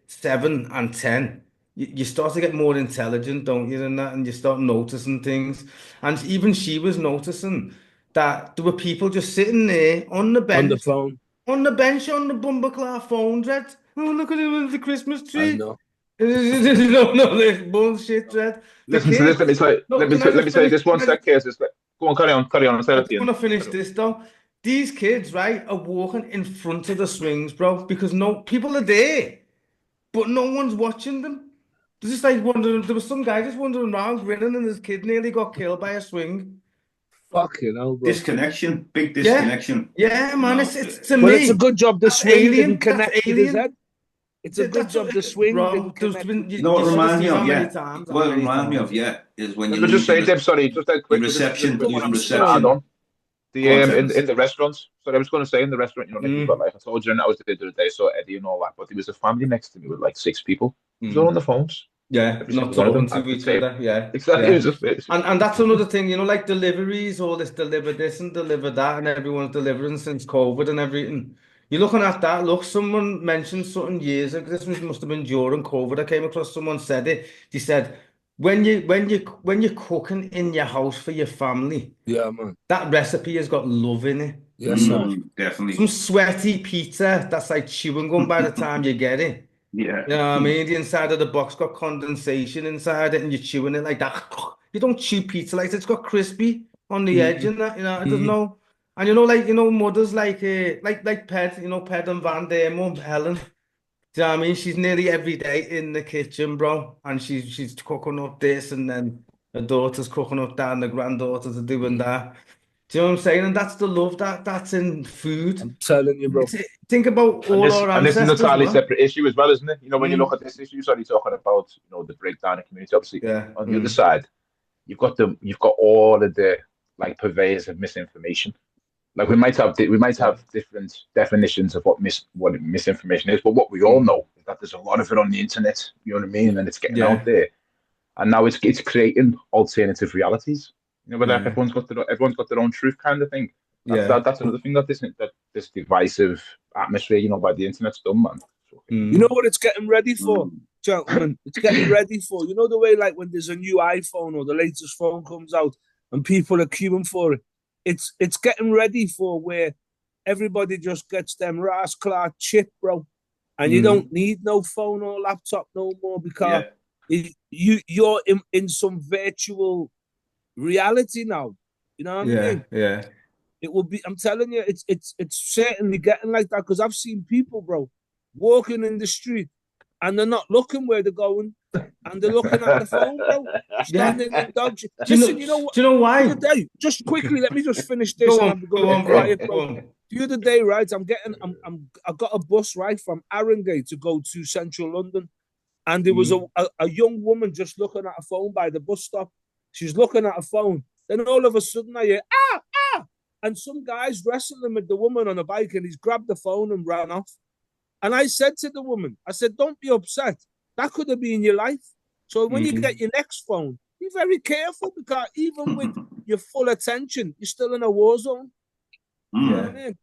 7 and 10, you start to get more intelligent, don't you, than that, and you start noticing things. And even she was noticing that there were people just sitting there on the phone. on the bench on the Bumberclaw phone, Dred. Oh, look at him with the Christmas I tree. know. No, this bullshit, Dred. The Listen to this. kids. No, can I Let just me say finish? this one sec, case. Go on, carry on. I'll say I it at just the end. want to finish Carry on. this though. These kids, right, are walking in front of the swings, bro, because no people are there, but no one's watching them. They're just like wandering. There was some guy just wandering around grinning, and his kid nearly got killed by a swing. Fucking hell, bro. Disconnection, big Yeah, disconnection. yeah, You man. know, It's to But it's a me, good job the that's swing didn't alien. That's connect with his head. alien. It's a good That's job the what, swing bro. didn't There's connect been with you, his know you what it head. should have reminds me seen of? how many Yeah. times, how What it many reminds me of, times. yeah, is when Let you're me just losing say, Deb, sorry, just that your quickly, just a reception, quick one. losing I'm just going to add reception. on Context. in the restaurants. So I was going to say in the restaurant, like you've got Mm, like I told you, and I was there the other day, so Eddie and all that. But there was a family next to me with like six people. It was all on mm. the phones, Yeah, every not single one of them talking at to the each table. other. Yeah, Exactly, yeah. it was And that's another thing, like deliveries, all this deliver this and deliver that, and everyone's delivering since COVID and everything. You're looking at that. Look, someone mentioned something years ago. Must have been during COVID. I came across someone said it. They said when you're cooking in your house for your family, Yeah, man. that recipe has got love in it. Yes, sir. Some Definitely. sweaty pizza that's like chewing gum by the time you get it. Yeah. You know what I mean? The inside of the box got condensation inside it, and you're chewing it like that. You don't chew pizza like that. It's got crispy on the edge Mm, and that. It doesn't mm. know. And mothers like Ped, Ped and Van, their mum Helen. Do you know what I mean? She's nearly every day in the kitchen, bro, and she's cooking up this, and then her daughter's cooking up that, and the granddaughters are doing that. Do you know what I'm saying? And that's the love that's in food. I'm telling you, bro. Think about all our and this is an ancestors, entirely man. separate issue as well, isn't it? When you look Mm. at this issue, sorry, talking about the breakdown of community. Obviously, Yeah. on the other Mm. side, you've got all of the like purveyors of misinformation. Like we might Yeah. have different definitions of what misinformation is, but what we all Mm. know is that there's a lot of it on the internet. You know what I mean? And it's getting out Yeah. there, and now it's creating alternative realities. Where like Yeah. everyone's got their own truth kind of thing. Yeah. That's another thing that this divisive atmosphere, by the internet's done, man. You know Mm. what it's getting ready for, Mm. gentlemen? It's getting ready for, the way like when there's a new iPhone or the latest phone comes out and people are queuing for it. It's getting ready for where everybody just gets them rascal chip, bro. And you don't Mm. need no phone or laptop no more because Yeah. you're in some virtual reality now. You know what I Yeah. mean? Yeah. It will be. I'm telling you, it's certainly getting like that because I've seen people, bro, walking in the street and they're not looking where they're going and they're looking at the phone, bro. Yeah. Standing in dog shit. Do you know? Listen, you know what? Do you know The other why? day, just quickly, let me just finish this Go and on. I'm going Go to be on, bro. quiet, Go bro. on. The other day, right? I got a bus right from Arringay to go to Central London, and there was Mm. a young woman just looking at a phone by the bus stop. She's looking at a phone. Then all of a sudden, I hear, ah, ah. and some guy's wrestling with the woman on a bike, and he's grabbed the phone and ran off. And I said to the woman, I said, don't be upset. That could have been your life. So when you get your next phone, be very careful, because even with your full attention, you're still in a war zone. You know what I mean?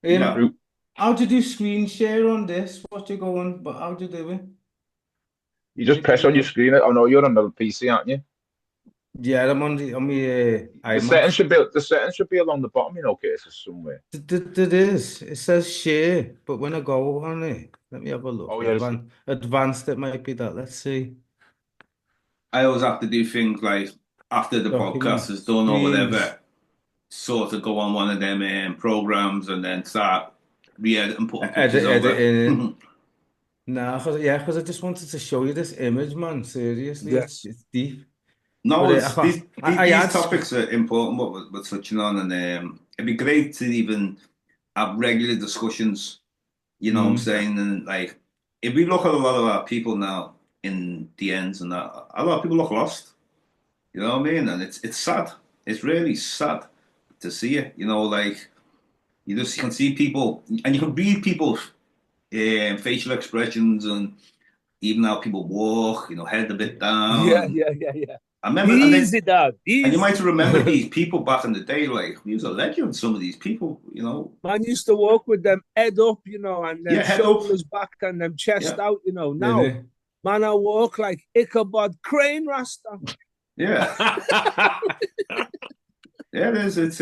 Yeah. How do you do screen share on this? What you going? But how do you do it? You just press on your screen. Oh no, you're on the PC, aren't you? Yeah, I'm on the The iMac. settings should be along the bottom, you know, cases somewhere. It is. It says share, but when I go on it, let me have a look. Oh yeah, Advanced, it might be that. Let's see. I always have to do things like after the podcast Document is done or streams. whatever, sort of go on one of them programs and then start re-edit and putting pictures Edit over. in. Nah, because I just wanted to show you this image, man. Seriously, Yes. it's deep. No, But it's I these had topics are important. What we're touching on, and it'd be great to even have regular discussions. You know what I'm saying? And like, if we look at a lot of our people now in the ends and that, a lot of people look lost. You know what I mean? And it's sad. It's really sad to see it. You know, like you just can see people, and you can read people's facial expressions and even how people walk. You know, head a bit down. Yeah, And yeah, yeah, yeah. I remember, Easy, Dad. and you Easy. might remember these people back in the day. Like he was a legend. Some of these people, you know. Man used to walk with them head up, and them Yeah, head up. shoulders back and them chest Yeah, out, Did Now, it? man, I walk like Ichabod Crane Rasta. yeah, yeah. It is. It's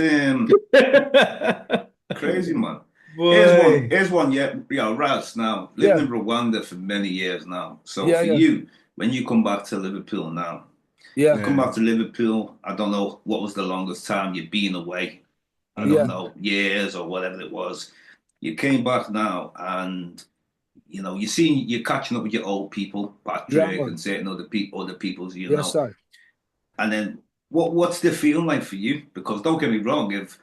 crazy, man. Boy. Here's one. Yeah, Raz. Now living Yeah, in Rwanda for many years now. So yeah, for yeah, you, when you come back to Liverpool now, yeah, you come Yeah. back to Liverpool. I don't know what was the longest time you've been away. I don't yeah, know, years or whatever it was. You came back now, and you're catching up with your old people, yeah, Patrick, man. and certain other people's, Yes, sir. And then what's the feeling like for you? Because don't get me wrong, if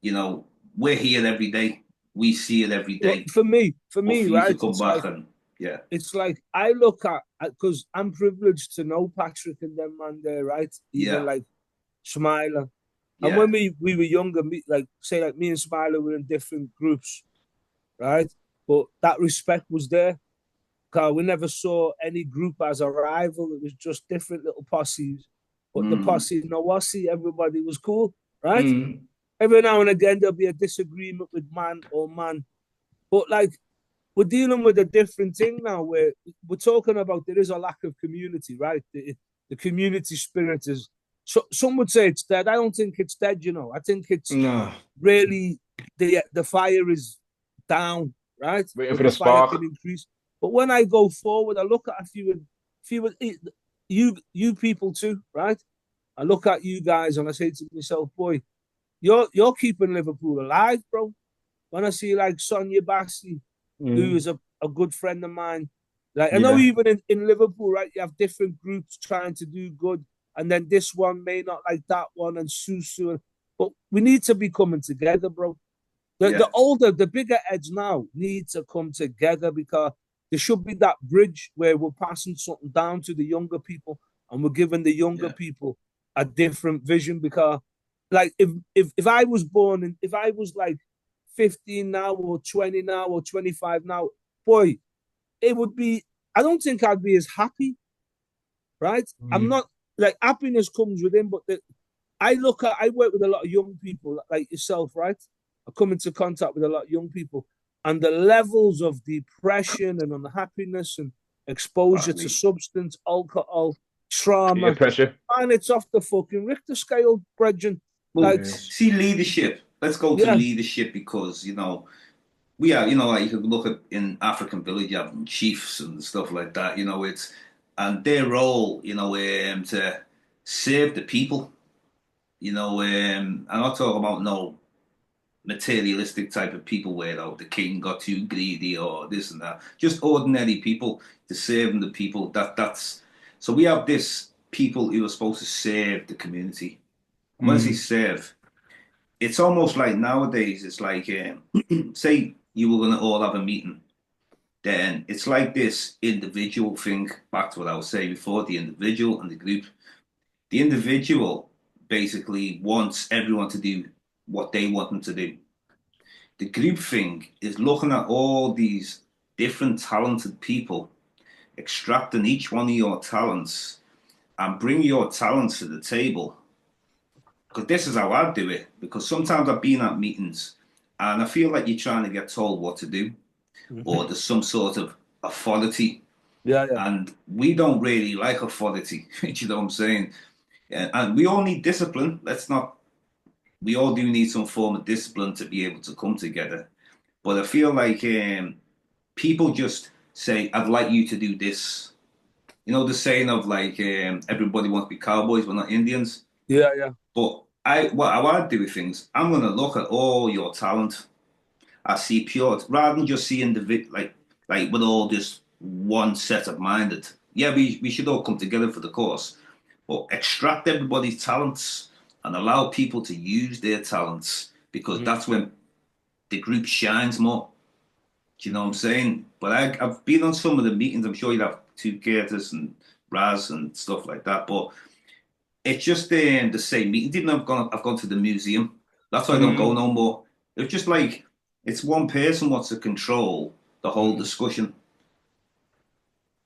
you know we're here every day, we see it every Well, day. for But me, for you to right? come back and yeah, It's like I look at, because I'm privileged to know Patrick and them man there, right? Even yeah, like Smiler. And yeah, when we were younger, like me and Smiler were in different groups, right? But that respect was there. Cause we never saw any group as a rival. It was just different little posses. But the mm, posse Nawasi, everybody was cool, right? Mm. Every now and again there'll be a disagreement with man or man. But like we're dealing with a different thing now where we're talking about there is a lack of community, right? The community spirit is, so some would say it's dead. I don't think it's dead. I think it's No. really the fire is down, right? Waiting But for the the fire spark. can increase. But when I go forward, I look at a few you people too, right? I look at you guys and I say to myself, boy, you're keeping Liverpool alive, bro. When I see like Sonia Bassi, who is a good friend of mine. Like I know Yeah. even in Liverpool, right, you have different groups trying to do good, and then this one may not like that one, and Susu. But we need to be coming together, bro. The yeah, older, the bigger heads now need to come together, because there should be that bridge where we're passing something down to the younger people, and we're giving the younger yeah, people a different vision. Because, like, if I was born and if I was like 15 now or 20 now or 25 now, boy, it would be. I don't think I'd be as happy, right? I'm Mm. not, like, happiness comes within, but I work with a lot of young people like yourself, right? I come into contact with a lot of young people, and the levels of depression and unhappiness and exposure to exactly. substance, alcohol, Peer trauma, pressure. and it's off the fucking Richter scale, Bridget. Well, Like, Yes. see leadership. Let's go to yeah, leadership because we are, like you can look at in African village, you have chiefs and stuff like that. It's and their role, to serve the people. I'm not talking about no materialistic type of people where the king got too greedy or this and that. Just ordinary people to serve the people. That's so we have this people who are supposed to serve the community. And when I say Mm. serve, it's almost like nowadays. It's like say you were going to all have a meeting. Then it's like this individual thing. Back to what I was saying before: the individual and the group. The individual basically wants everyone to do what they want them to do. The group thing is looking at all these different talented people, extracting each one of your talents and bring your talents to the table. Because this is how I do it. Because sometimes I've been at meetings and I feel like you're trying to get told what to do, or there's some sort of authority. Yeah, yeah. And we don't really like authority. You know what I'm saying? And we all need discipline. We all do need some form of discipline to be able to come together. But I feel like people just say, I'd like you to do this. You know, the saying of like, everybody wants to be cowboys, but not Indians. Yeah, yeah. But how I do things, I'm going to look at all your talent. I see pure, rather than just seeing like we're all just one set of minded. Yeah, we should all come together for the cause, but extract everybody's talents and allow people to use their talents because that's when the group shines more. Do you know what I'm saying? But I've been on some of the meetings. I'm sure you'd have two Curtis and Raz and stuff like that. But it's just the same meeting. Even I've gone to the museum. That's why I don't go no more. It's just like it's one person wants to control the whole discussion.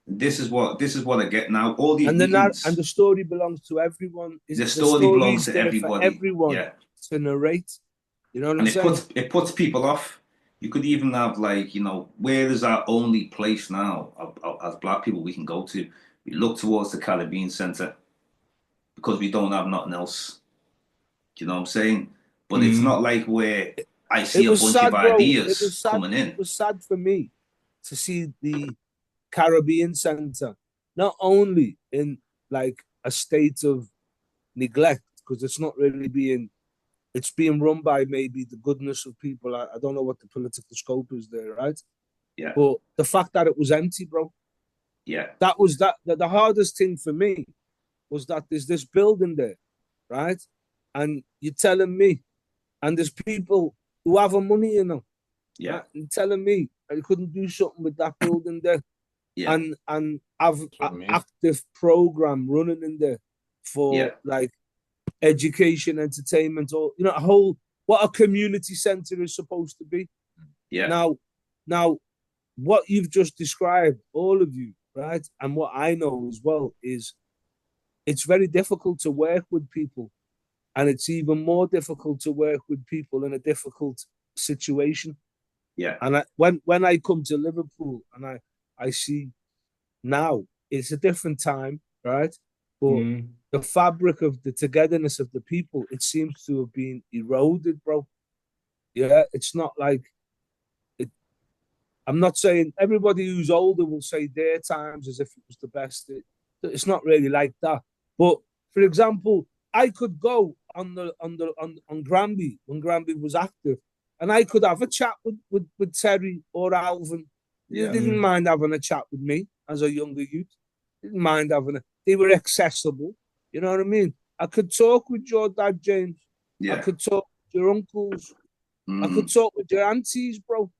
This is what I get now. All these And meetings, and the story belongs to everyone. the story belongs to there for everybody. everyone Yeah, to narrate. You know what I'm and saying? it puts people off. You could even have like where is our only place now as black people we can go to? We look towards the Caribbean Centre because we don't have nothing else. Do you know what I'm saying? But it's not like where I see It a was bunch sad, of bro. ideas coming in. It was sad for me to see the Caribbean Centre not only in like a state of neglect because it's being run by maybe the goodness of people. I don't know what the political scope is there, right? Yeah, But the fact that it was empty, bro, yeah, that was the hardest thing for me was that there's this building there, right? And you're telling me, and there's people who have a money, yeah, right? And telling me I couldn't do something with that building there, yeah, and have That's what I an mean. active program running in there yeah, for like education, entertainment, or a whole what a community center is supposed to be. yeah, Now, what you've just described, all of you, right, and what I know as well is it's very difficult to work with people, and it's even more difficult to work with people in a difficult situation. yeah, And when I come to Liverpool and I see now it's a different time, right? But the fabric of the togetherness of the people, it seems to have been eroded, bro. Yeah, it's not like it. I'm not saying everybody who's older will say their times as if it was the best. It's not really like that. But for example, I could go on Granby when Granby was active, and I could have a chat with Terry or Alvin. They didn't mind having a chat with me as a younger youth. Didn't mind having a. They were accessible. You know what I mean? I could talk with your dad, James. I yeah. could talk with your uncles. I could talk with your aunties, bro.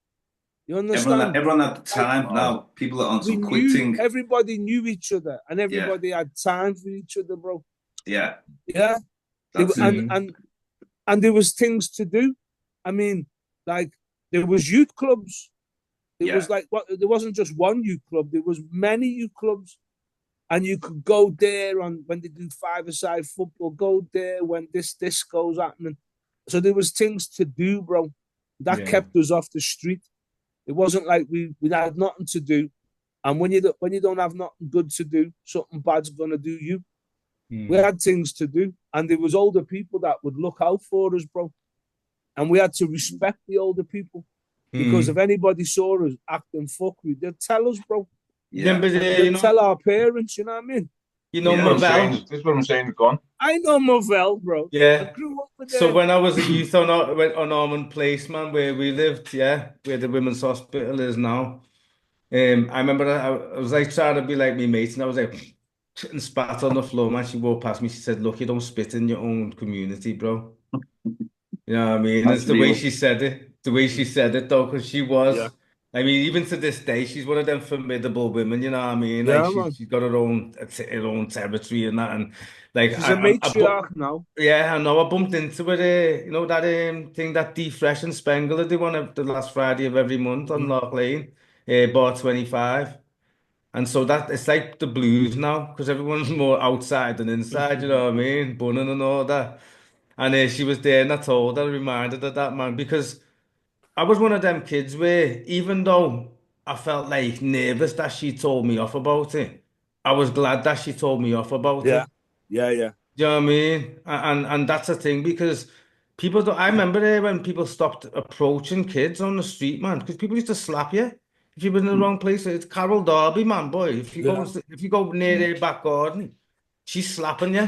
You understand? Everyone at the Like time now, people are on we some quick knew thing. everybody knew each other, and Yeah, everybody had time for each other, bro. yeah, Yeah, that's it. and there was things to do. I mean, like there was youth clubs. There Yeah, was like what? There wasn't just one youth club. There was many youth clubs, and you could go there on when they do five-a-side football. Go there when this goes happening. So there was things to do, bro. That kept us off the street. It wasn't like we had nothing to do, and when you don't have nothing good to do, something bad's gonna do you. We had things to do, and there was older people that would look out for us, bro. And we had to respect the older people because if anybody saw us acting fuckery, they'd tell us, bro. yeah, But They'd tell our parents, you know what I mean? This is what I'm saying. This is what I'm saying, Con. I know Movell, bro. I Yeah. grew up with So them. when I was a youth on Ormond Place, man, where we lived, where the women's hospital is now, I remember I was like trying to be like me mates, and I was like and spat on the floor, man. She walked past me. She said, "Look, you don't spit in your own community, bro." You know what I mean? that's It's the way real. she said it. The way she said it, though, because she was Yeah. I mean, even to this day, she's one of them formidable women. You know what I mean? Like Yeah, man. she's got her own territory and that, and like She's a matriarch now. yeah, I know. I bumped into her. You know that thing that Defresh and Spengler do on the last Friday of every month on Mhm. Loch Lane, bar 25. And so that it's like the blues now because everyone's more outside than inside, you know what I mean? Bunning and all that. And she was there and I told her, I reminded her that, man, because I was one of them kids where even though I felt like nervous that she told me off about it, I was glad that she told me off about Yeah, it. yeah, yeah. Do you know what I mean? And that's the thing because people don't. I remember there when people stopped approaching kids on the street, man, because people used to slap you if you were in the wrong place. It's Carol Derby, man, boy. Yeah, If you go near their back garden, she's slapping you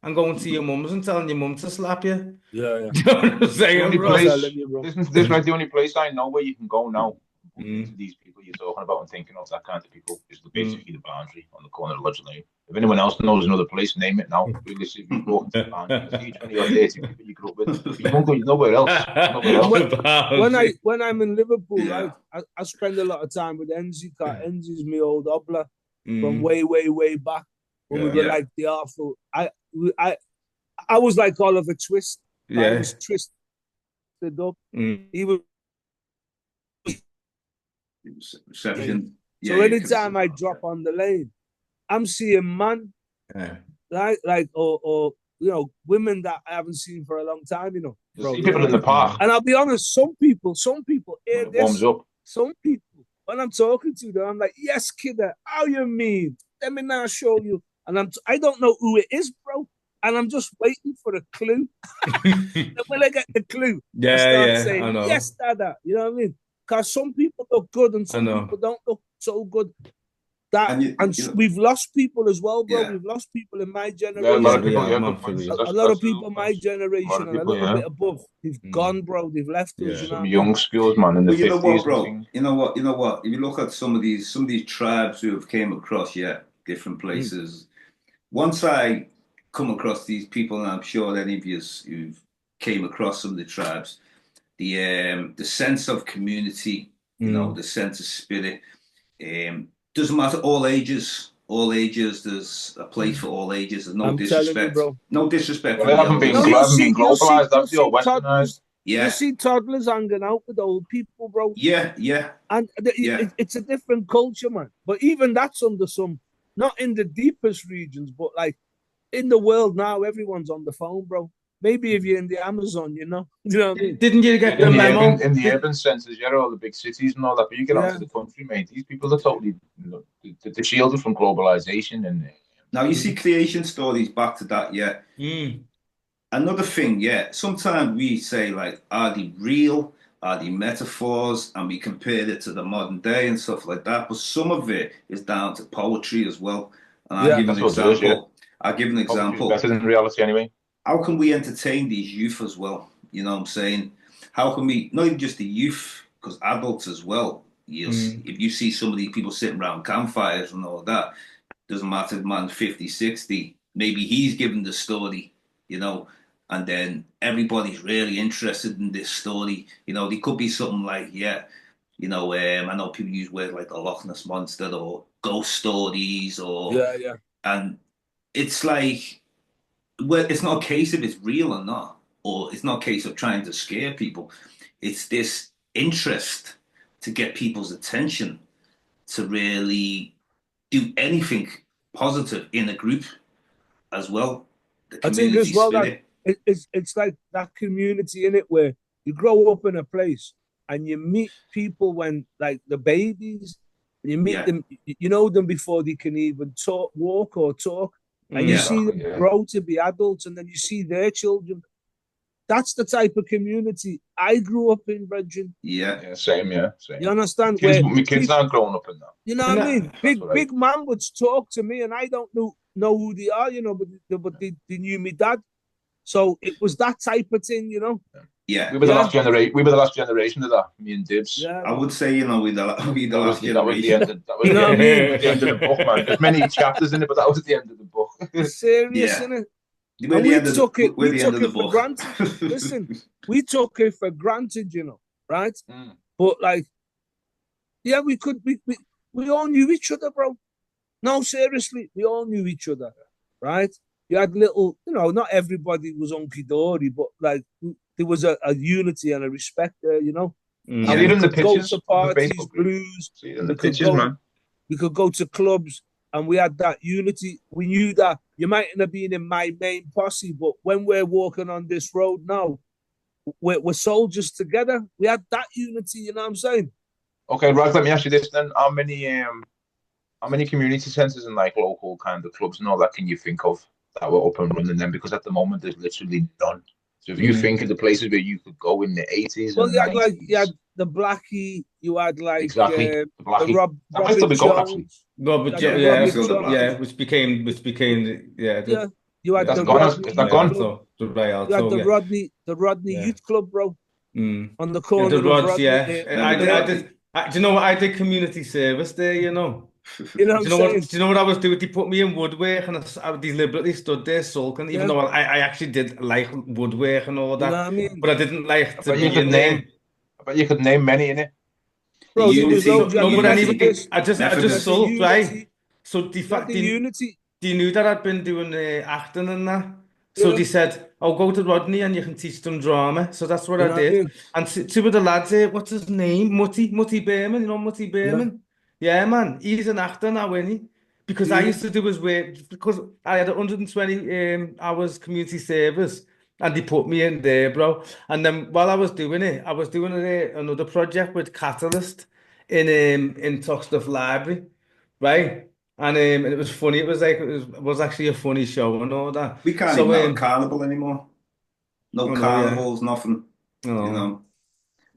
and going to your mum's and telling your mum to slap you. yeah, yeah. Do you know what I'm The saying, only I'm bro? place, telling you, bro. this like the only place I know where you can go now and bump into Mm, these people you're talking about and thinking of that kind of people is mm. basically the boundary on the corner of Lodge Lane. If anyone else knows another place, name it now. Really, if you walk into the boundary, you'll see 20 or 30 people you grew up with, but you won't go nowhere else. Nowhere And else. The boundary. when I'm in Liverpool, right, Yeah. I spend a lot of time with Enzi. Cause Enzi's my old obla from Mm, way back when we yeah, were Yeah. like the awful. I was like Oliver Twist. I yeah. was twisted up. Mm, He was. Reception. Yeah, So you can see anytime I that. drop on the lane, I'm seeing man, yeah. right, like or women that I haven't seen for a long time, You'll bro. see You know people what in I the mean? park And I'll be honest, some people when hear it warms this. up. Some people, when I'm talking to them, I'm like, yes, kidder, how you mean? Let me now show you. And I don't know who it is, bro. And I'm just waiting for a clue. And when I get the clue, I Yeah, start yeah, I saying, yes, know. dada. You know what I mean? Because some people look good and I some people know. don't look so good. That And and you know, we've lost people as well, bro. yeah. We've lost people in my Yeah, a lot Yeah, of generation. we people, have, yeah, man, good for points. real. A That's lot of that's a people good my point. A lot generation of and a people, little yeah. bit above, they've Mm, gone, bro. They've left us, you yeah. know Some what I mean? young skills, man, in the But you know what, 50s and bro? things. You know what? If you look at some of these tribes who have came across, yeah, different Mm. places. Once I come across these people, and I'm sure any of you who've came across some of the tribes, the sense of community, Mm. the sense of spirit, doesn't matter all ages. All ages, there's a place for all ages. There's no I'm telling you, disrespect. bro. No disrespect Well, from they the haven't elders. been No, haven't been globalized, have you'll they, or see westernized? toddlers, you'll Yeah, see toddlers hanging out with old people, bro. yeah, yeah, And yeah. it's a different culture, man. But even that's under some, not in the deepest regions, but like in the world now, everyone's on the phone, bro. Maybe if you're in the Amazon, you know what I mean? Didn't you Yeah, get the memo? in the urban centres, yeah, all the big cities and all that. But you get out Yeah. into the country, mate. These people are totally, they're shielded from globalization and Now you see Mm. creation stories back to that, yeah. Mm, Another thing, yeah. Sometimes we say like, are they real? Are they metaphors? And we compare it to the modern day and stuff like that. But some of it is down to poetry as well. And I'll Yeah. give an that's what it is. Yeah, example. I'll give an poetry is example. better than reality anyway. How can we entertain these youth as well? You know what I'm saying? How can we, not even just the youth, because adults as well. mm, If you see some of these people sitting around campfires and all that, doesn't matter if man's 50, 60, maybe he's given the story, you know, and then everybody's really interested in this story. There could be something like, yeah, I know people use words like the Loch Ness Monster or ghost stories Yeah, yeah. and it's like, well, it's not a case of it's real or not, or it's not a case of trying to scare people. It's this interest to get people's attention to really do anything positive in a group as well. The I think community as well that spirit. it's like that community in it where you grow up in a place and you meet people when like the babies, you meet Yeah, them, you know them before they can even walk or talk, and you mm. yeah, see Exactly. them Yeah. grow to be adults, and then you see their children. That's the type of community I grew up in, Brethren. yeah, Yeah. Same. Yeah. You Same. understand? Kids, Where my kids people, aren't growing up in that. you know And what I that, mean? That's what I. Big man would talk to me, and I don't know who they are, but they knew me dad. So it was that type of thing. yeah, We were the yeah. Yeah, last generation. We were the last generation of that. Me and Dibs. yeah, I man. would say, we the That was last the generation. end. You know what I That mean? was the end of the book, man. There's many chapters in it, but that was the end of the book. Serious, Yeah, innit? we're And the end of the we're we the end took of the it for book. granted. Listen, we took it for granted, right? Mm. But like Yeah, we could. We all knew each other, bro. No, seriously, we all knew each other, right? You had little, not everybody was hunky dory, but like there was a unity and a respect there, See and it we Yeah. in the could go pictures to of the parties, Facebook group. blues. See it in the We could pictures, go. man. We could go to clubs, and we had that unity. We knew that you mightn't have been in my main posse, but when we're walking on this road now, we're soldiers together. We had that unity. You know what I'm saying? Okay, Rag, let me ask you this then. How many community centres and like local kind of clubs and all that can you think of that were up and running then? Because at the moment there's literally none. So if you think of the places where you could go in the 80s Well, and you 90s, had the Blackie, you had like exactly, the the Blackie. That might still Robert be going actually. Jones, Robert, you had Yeah, the you can yeah, Robert feel the Jones, Blackie. which became yeah, you had That's the the gone. Rodney Is that Youth gone? Club, the you had Rialto, the yeah. Rodney Yeah. Youth Club, bro, Mm. on the Yeah, the corner of Rods, Rodney. yeah. Remember the I Rodney? did. Do you know what? I did community service there, you know. You know what Do I'm you know what? saying? Do you know what I was doing? They put me in woodwork, and I deliberately stood there sulking, even Yeah, though I actually did like woodwork and all you know that, what I mean, but I didn't like I to bet you be could in there. name. I bet you could name many in it. The bro. There was Unity, loads. You had No, the but Unity, anyway, Methodist, I you had just the Methodist. sulked, right? Unity, So you had the Unity. they knew that I'd been doing acting and that. So Yeah, they said, "I'll go to Rodney and you can teach them drama." So that's what you I know what I did. mean. And two of the lads, what's his name? Mutty Behrman. You know Mutty Yeah, Behrman? Yeah, man. He's an actor now, isn't he? Because I he used to is. do his work because I had 120 hours community service. And they put me in there, bro. And then while I was doing it, another project with Catalyst in Toxteth Library, right? And it was funny. It was like it was actually a funny show and all that. We can't So even have a carnival anymore. No oh no, yeah, carnivals, nothing. You oh. know,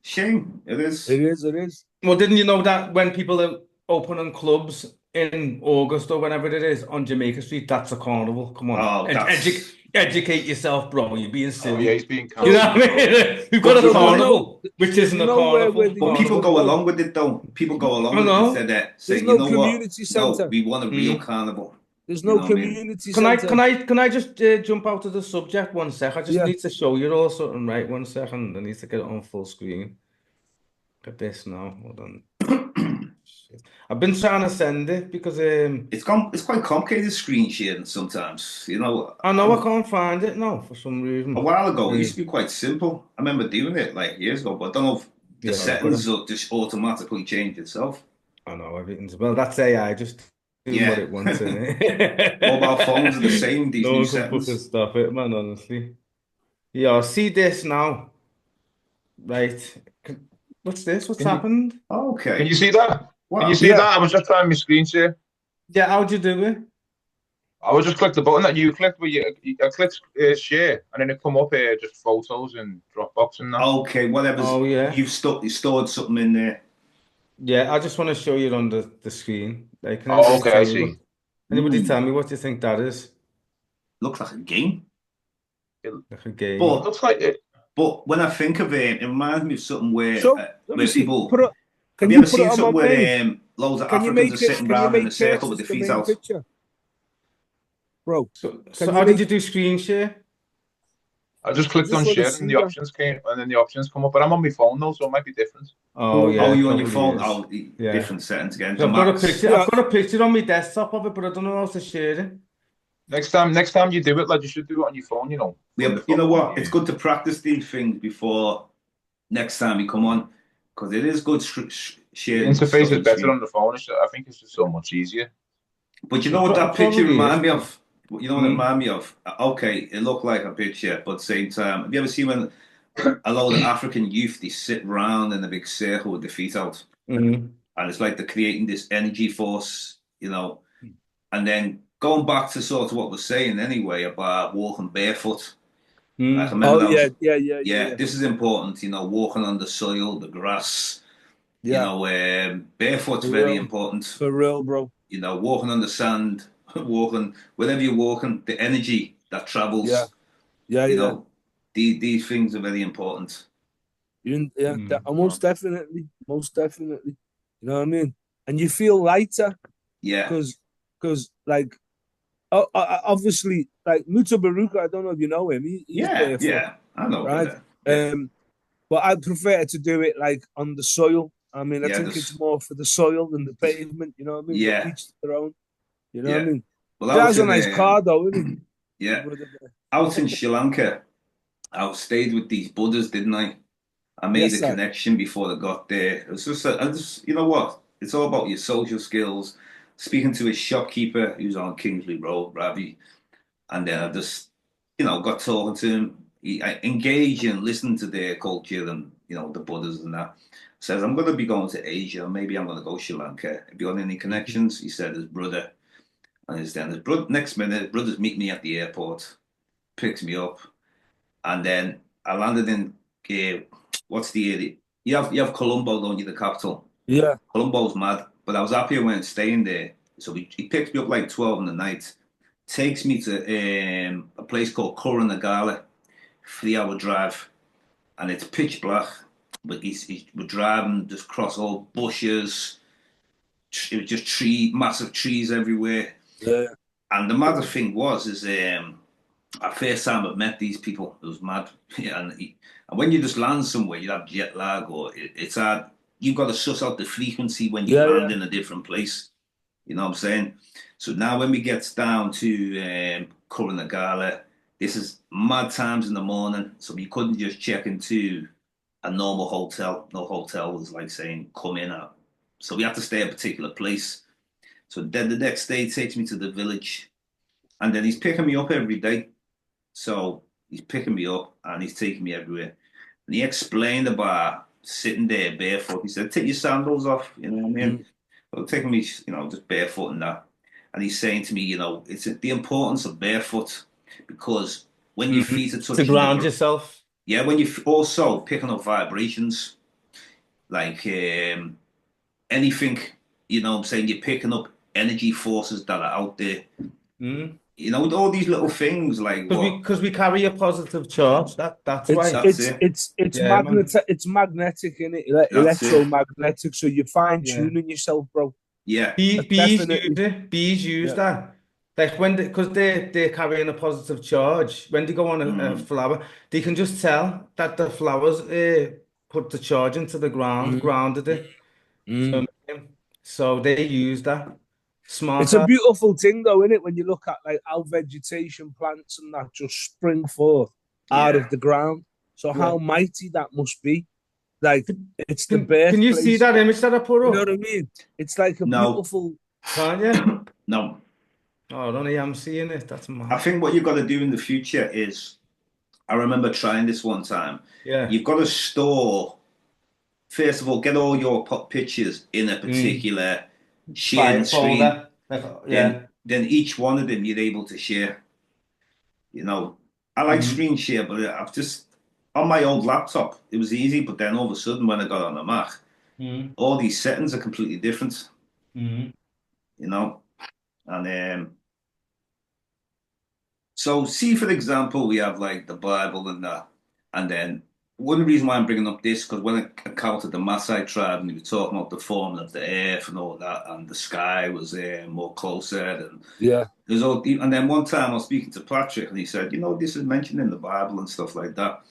shame it is. It is. It is. Well, didn't you know that when people are opening clubs in August or whenever it is on Jamaica Street, that's a carnival? Come on, Oh, that's. educate yourself, bro. You're being Oh yeah, silly. he's being You know So, what I cancelled. mean? We've got But a you so know what? carnival, which there's isn't a nowhere where carnival. they But people used to go go. along with it though. People go along I with it know. instead of There's saying, you no know what? community No, center. we want a real Mm. carnival. There's You no know what I mean? community Can I center. just jump out of the subject one sec? I just Yeah. need to show you all something, right? 1 second. I need to get it on full screen. Get this now. Hold on. Shit. I've been trying to send it because It's quite complicated screen sharing sometimes. You know, I know I can't find it now for some a reason. while ago it used to be quite simple. I remember doing it like years ago, but I don't know if the Yeah, I've got it. settings will just automatically change itself. I know everything's well. That's AI just doing what Yeah. it wants, innit? Mobile phones are the same, these No new one can fucking settings. stop it, man. Honestly. Yeah, see this now, right? What's this? What's Can you happened? can Okay. you see that? Can you Wow. see Yeah. that? I was just trying my screen share. Yeah, how'd you do it? I was just click the button that you clicked, where I clicked share, and then it come up here just photos and Dropbox and that. Okay, whatever's Oh yeah, you stored something in there. yeah. I just want to show you it on the screen. Like, can Oh, anybody okay, I tell me what? see. Anybody Ooh, tell me what you think that is? looks like a game. It, Like a game? it But looks like it. but when I think of it reminds me of something So let me where see. people have Can you you ever put it seen on my something main? where loads of Can you Africans are make it? sitting Can you round in a make circle with Terence their the feet main out? picture, bro? So Can you how did make? you do screen share? I just I clicked just on want to share and see the that. options came, and then the options come up. But I'm on my phone though, so it might be different. Oh So Oh, yeah, it you on your probably phone? is. Oh, the Yeah. different settings again. So The I've got a max. picture. I've yeah, got a picture on my desktop of it, but I don't know how to share it. Next time you do it, like you should do it on your phone. You know, from Yeah, the you know from what? the. It's good to practice these things before next time you come on, because it is good The sharing interface stuff is on the better screen. on the phone. I think it's just so much easier. But you know what It that picture probably is. reminded me of? You know what it Hmm? reminded me of? Okay, it looked like a picture, but at the same time, have you ever seen when a lot of African youth they sit round in a big circle with their feet out, Hmm. and it's like they're creating this energy force, and then going back to sort of what we're saying anyway about walking barefoot. Like I Hmm. remember oh that yeah, was, yeah, yeah, yeah, yeah, yeah, this is important, walking on the soil, the grass, yeah. barefoot's For very real, important. for real, bro. Walking on the sand, walking, wherever you're walking, the energy that Yeah, travels, yeah, you yeah. know, these things are very important. Yeah, Hmm. most definitely, most definitely. You know what I mean? And you feel lighter Yeah, because like obviously like Muta Baruka. I don't know if you know him. He's yeah, barefoot, yeah. I know about right? that. Yeah. But I prefer to do it like on the soil I mean, I Yeah, think it's more for the soil than the pavement. You know what I mean? But yeah, each to their own. You know what I yeah. mean? Well, He out has a in nice car though, isn't he? Your yeah, brother there. out in Sri Lanka, I stayed with these Buddhas, didn't I? I made Yes, a sir. connection before I got there. It was just, I just, you know what? It's all about your social skills. Speaking to a shopkeeper who's on Kingsley Road, Ravi, and then I just, got talking to him. I engage and listen to their culture and the Buddhas and that. Says I'm going to be going to Asia. Maybe I'm going to go Sri Lanka. Have you got any Mhm. connections? He said his brother, and his brother. Next minute, his brothers meet me at the airport, picks me up, and then I landed in what's the area? You have Colombo, don't you? The capital. Yeah, Colombo's mad, but I was happy I went staying there. So he picked me up like 12 in the night, takes me to a place called Kurunagala, 3 hour drive, and it's pitch black. But we're driving just across all bushes. It was just massive trees everywhere. yeah, And the mad thing is at first time I've met these people, it was mad. Yeah, and when you just land somewhere, you have jet lag or it's hard. You've got to suss out the frequency when you yeah, land yeah. in a different place. You know what I'm saying? So now when we get down to Kurunagala, this is mad times in the morning, so you couldn't just check into a normal hotel. No hotel was like saying come in out. So we had to stay at a particular place. So then the next day he takes me to the village, and then he's picking me up every day. So he's picking me up and he's taking me everywhere. And he explained about sitting there barefoot. He said, take your sandals off, you know what I mean? Mm. Well, taking me, just barefoot and that. And he's saying to me, it's the importance of barefoot because when your Mhm. feet are To touching the ground ground, yourself. yeah, when you also picking up vibrations, like anything, what I'm saying, you're picking up energy forces that are out there. Mm. All these little things like Because we what because we carry a positive charge. That's It's why. that's it's it. it's it's Yeah, man. it's magnetic in it, That's it. electromagnetic. So you're fine Yeah. tuning yourself, bro. Yeah. Bees use Definitely. it. Bees use Yeah. that. Like when because they're carrying a positive charge. When they go on a Mm. flower, they can just tell that the flowers put the charge into the ground, Mm, grounded mm, it. mm. So they use that. It's a Smarter. beautiful thing, though, isn't it? When you look at like how vegetation, plants, and that just spring forth out Yeah. of the ground. So Yeah. how mighty that must be. Like it's the Can you see birthplace. that image that I put You know what I up? mean? It's like a No, beautiful. Can't you? no. Oh, I don't know. I'm seeing it. That's I mad. think what you've got to do in the future is, I remember trying this one time. Yeah. You've got to store, first of all, get all your pictures in a Mm. particular sharing File screen. folder. Like, Then, yeah. then each one of them you're able to share. You know, I like Hmm. screen share, but I've just on my old laptop it was easy. But then all of a sudden, when I got on the Mac, Hmm. all these settings are completely different. Hmm. You know, and So, see, for example, we have like the Bible and that, and then one reason why I'm bringing up this because when I encountered the Maasai tribe and we were talking about the forming of the earth and all that, and the sky was more closer, and Yeah. there's all, and then one time I was speaking to Patrick and he said, this is mentioned in the Bible and stuff like that.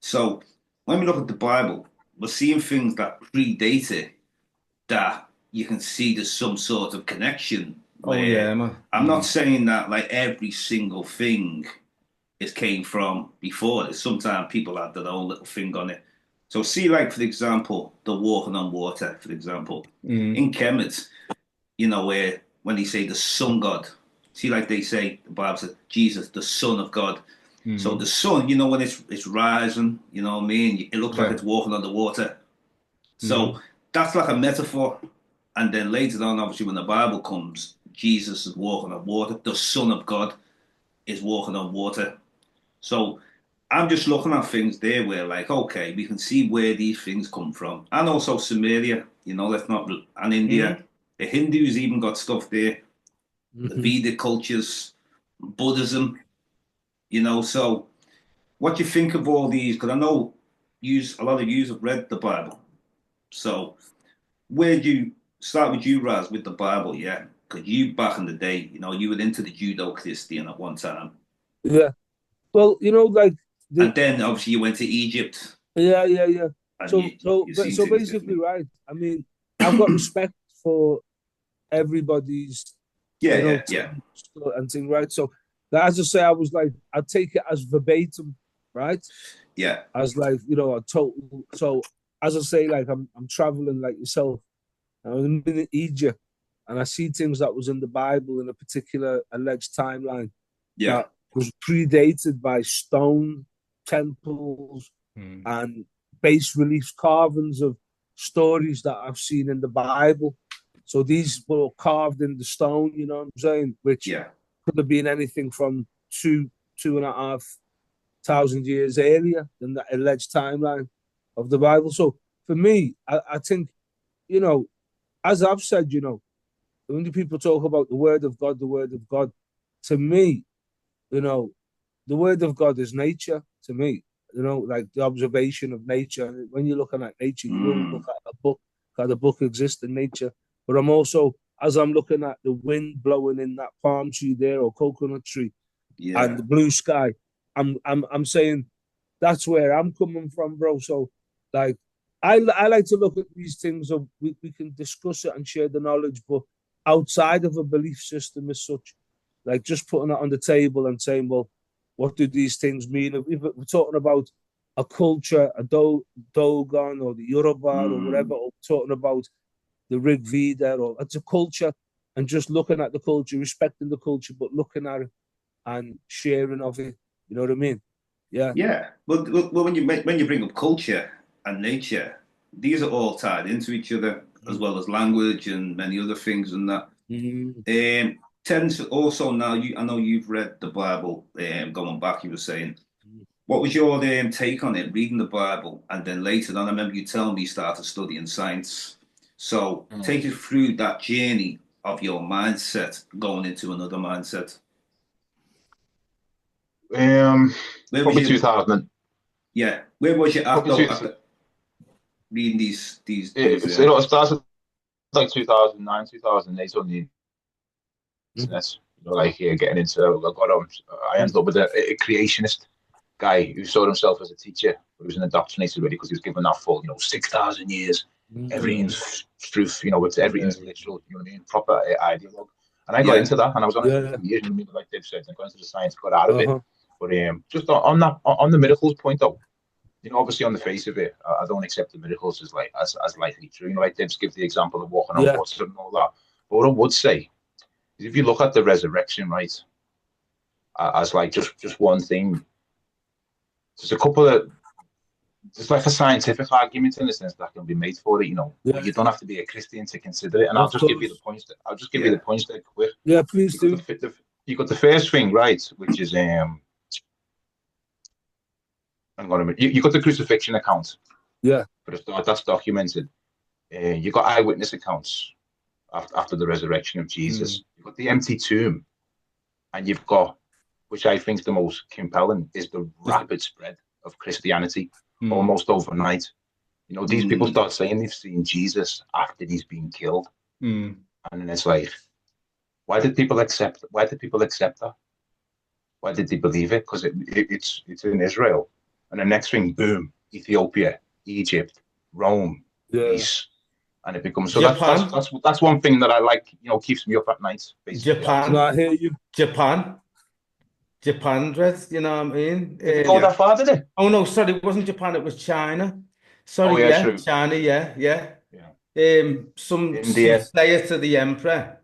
So when we look at the Bible, we're seeing things that predate it that you can see there's some sort of connection Oh where yeah, man. I'm not saying that like every single thing it came from before. Sometimes people have their own little thing on it. So see, like for example, the walking on water, for example, Mm. in Kemet, where when they say the sun god, see, like they say, the Bible says Jesus, the Son of God. So the Mm. sun, when it's rising, you know what I mean? It looks like Yeah. it's walking on the water. So Mm. that's like a metaphor. And then later on, obviously, when the Bible comes, Jesus is walking on water. The Son of God is walking on water. So I'm just looking at things there where, like, okay, we can see where these things come from. And also Sumeria, let's not, and India. Mm. The Hindus even got stuff there. The Hmm. Vedic cultures, Buddhism, So what do you think of all these? Because I know a lot of you have read the Bible. So where do you start with you, Raz, with the Bible? Yeah. Because you back in the day, you were into the judo Christian at one time. Yeah. Well, like the And then obviously you went to Egypt. yeah, yeah, yeah. and So so you but see so things basically, differently. right? I mean, I've got respect for everybody's, Yeah, you know, yeah, yeah, and thing, right? So as I say, I was like, I take it as verbatim, right? yeah, As like, you know, a total. So as I say, like I'm traveling like yourself. I'm in Egypt, and I see things that was in the Bible in a particular alleged timeline yeah, that was predated by stone temples Mm. and bas relief carvings of stories that I've seen in the Bible. So these were carved in the stone, you know what I'm saying? Which yeah, could have been anything from 2,500 years earlier than the alleged timeline of the Bible. So for me, I think, you know, as I've said, you know, when people talk about the word of God, to me, you know, the word of God is nature to me. You know, like the observation of nature. And when you're looking at nature, you will look mm, at a book, because the book exists in nature. But I'm also, as I'm looking at the wind blowing in that palm tree there or coconut tree and yeah, the blue sky, I'm saying that's where I'm coming from, bro. So like I like to look at these things of we can discuss it and share the knowledge, but outside of a belief system as such, like just putting it on the table and saying, well, what do these things mean? If we're talking about a culture, Dogon or the Yoruba or whatever, mm, or talking about the Rig Veda, or it's a culture, and just looking at the culture, respecting the culture, but looking at it and sharing of it. You know what I mean? Yeah. yeah. Well, when you bring up culture and nature, these are all tied into each other, as well as language and many other things and that. Mm-hmm. Tends also now, I know you've read the Bible. Going back, you were saying, what was your take on it, reading the Bible, and then later on, I remember you telling me you started studying science. So Mm. take us through that journey of your mindset going into another mindset. Um, Where was probably you? 2000. Yeah, where was you Probably after reading these? it started like 2009, 2008 on the internet. You know, like getting into. I ended up with a creationist guy who saw himself as a teacher, but he was an indoctrinated already because he was given that full, 6,000 years. Mm-hmm. Everything's truth, it's everything's literal. You know what I mean? Proper ideologue. And I got Yeah, into that, and I was on it Yeah. for years. You know what I mean? Like Dave said, I got into the science, got out of it. Uh-huh. But just on that, on the miracles point though, obviously on the face of it, I don't accept the miracles as likely true. Like Debs give the example of walking on Yeah. water and all that. But what I would say is, if you look at the resurrection, right, as like just one thing, there's a couple of there's like a scientific argument in the sense that can be made for it, but Yeah. you don't have to be a Christian to consider it. And I'll Of just give you the course. points. I'll just give you the yeah, points there quick. Yeah, please You got do. the first thing right, which is hang on a minute. You got the crucifixion account Yeah. for the start. That's documented. You got eyewitness accounts after the resurrection of Mm. Jesus. You've got the empty tomb, and you've got, which I think is the most compelling, is the rapid spread of Christianity Mm. almost overnight. These people mm, start saying they've seen Jesus after he's been killed, Mm. and then it's like, why did people accept? Why did people accept that? Why did they believe it? Because it's in Israel, and the next thing, boom, Ethiopia, Egypt, Rome, Yeah. Greece, and it becomes so Japan, that's one thing that I like. Keeps me up at night. Basically, I would No, say. Japan, I hear you. Japan, Japan, Dread, you know what I mean? Did it go yeah, that far? Did it? Oh no, sorry, it wasn't Japan, it was China. Oh Sorry, yeah, yeah, true. China, yeah, yeah. Yeah, Some India. slayer to the emperor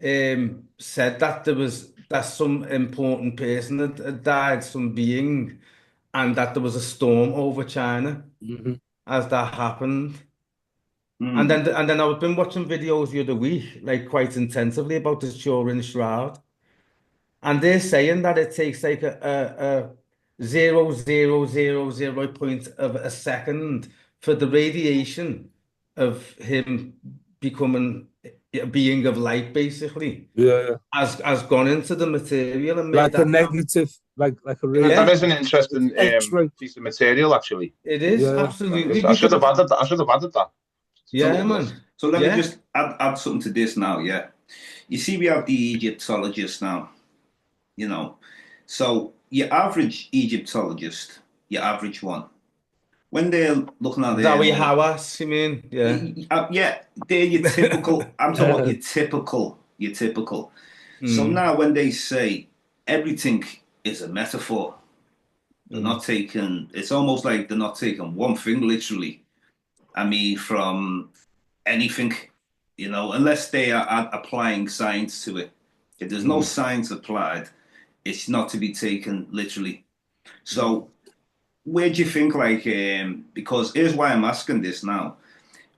said that that some important person had died, some being, and that there was a storm over China Mm-hmm. as that happened. mm, And then I've been watching videos the other week, like quite intensively about the Turin Shroud. And they're saying that it takes like a 0.000 point of a second for the radiation of him becoming a being of light, basically, Yeah. has gone into the material and made Like a that. negative, like a Yeah, that radio. Yeah, is an It's interesting X-ray. piece of material, actually. it is Yeah. absolutely I should have because added that. I should have added that to yeah, the list. man. So let me Yeah. just add something to this now. Yeah, you see, we have the Egyptologist now. You know, so your average Egyptologist, your average one, when they're looking at Zawi Hawass, you mean? Yeah. yeah, they're your typical. I'm talking about your typical. So now when they say everything is a metaphor, they're not taking. It's almost like they're not taking one thing literally. I mean, from anything, unless they are applying science to it. If there's no science applied, it's not to be taken literally. So where do you think, like, because here's why I'm asking this now.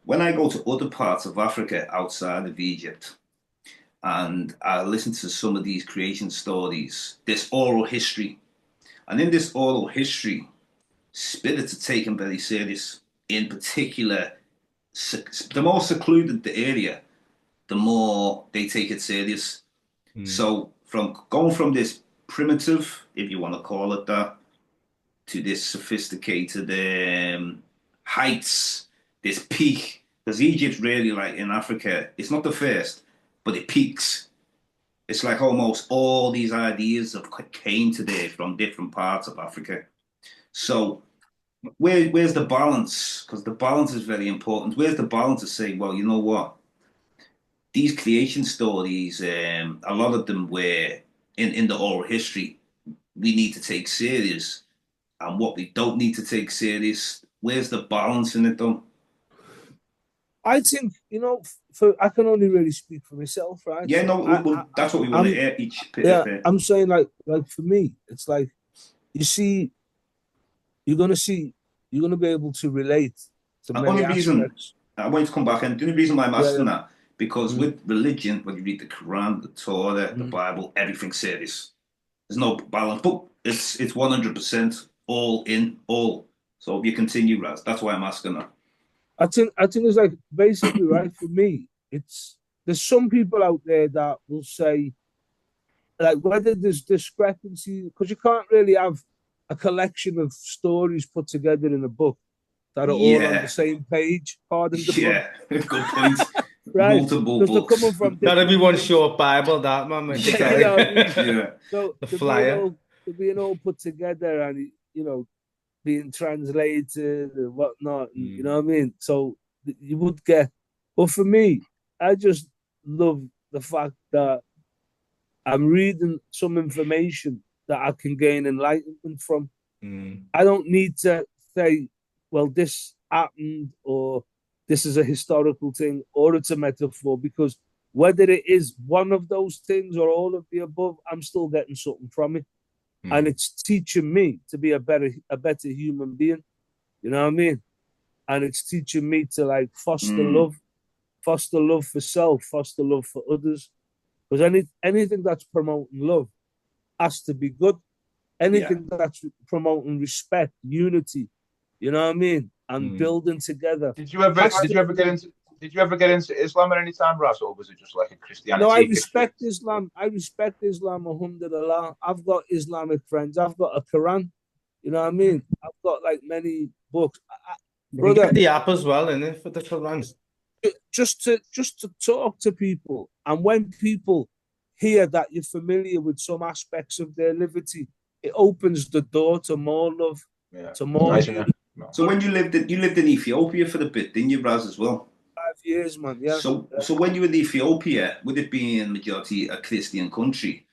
When I go to other parts of Africa outside of Egypt and I listen to some of these creation stories, this oral history, and in this oral history, spirits are taken very serious. In particular, the more secluded the area, the more they take it serious. So from going from this primitive, if you want to call it that, to this sophisticated heights, this peak. Because Egypt really, like in Africa, it's not the first, but it peaks. It's like almost all these ideas have came to there from different parts of Africa. So where's the balance? Because the balance is very important. Where's the balance to say, well, you know what? These creation stories, a lot of them were in the oral history, we need to take serious, and what we don't need to take serious. Where's the balance in it, though? I think, I can only really speak for myself, right? Yeah, So no, that's what we want to hear each bit of it. I'm saying like for me, it's like, you see, you're gonna be able to relate to The many only reason aspects. I want to come back, and the only reason why I'm asking that, because with religion, when you read the Quran, the Torah, the Bible, everything's serious. There's no balance, but it's 100% all in all. So if you continue, Raz, that's why I'm asking that. I think it's like, basically, right, for me, there's some people out there that will say, like, whether there's discrepancy, because you can't really have a collection of stories put together in a book that are all on the same page. Pardon the pun. Good point. Right, Multiple because they're books. coming from Not everyone different short Bible, that man. Yeah. So The they're flyer. being all put together, and being translated and whatnot, and, you know what I mean. So you would get, but for me, I just love the fact that I'm reading some information that I can gain enlightenment from. I don't need to say, well, this happened, or this is a historical thing, or it's a metaphor, because whether it is one of those things or all of the above, I'm still getting something from it. And it's teaching me to be a better human being. You know what I mean? And it's teaching me to, like, foster love for self, foster love for others. Because anything that's promoting love has to be good. Anything that's promoting respect, unity, you know what I mean, and building together. Did you ever get into Islam at any time, Ras, or was it just like a Christianity? No, I respect Islam. I respect Islam, alhamdulillah. I've got Islamic friends. I've got a Quran. You know what I mean? I've got, like, many books. Brother, get the app as well, innit, for the Quran. Just to talk to people, and when people hear that you're familiar with some aspects of their liberty, it opens the door to more love, to more. Nice, So when you lived in Ethiopia for a bit, didn't you, Raz, as well? 5 years, man. Yeah. So when you were in Ethiopia, with it being a majority a Christian country,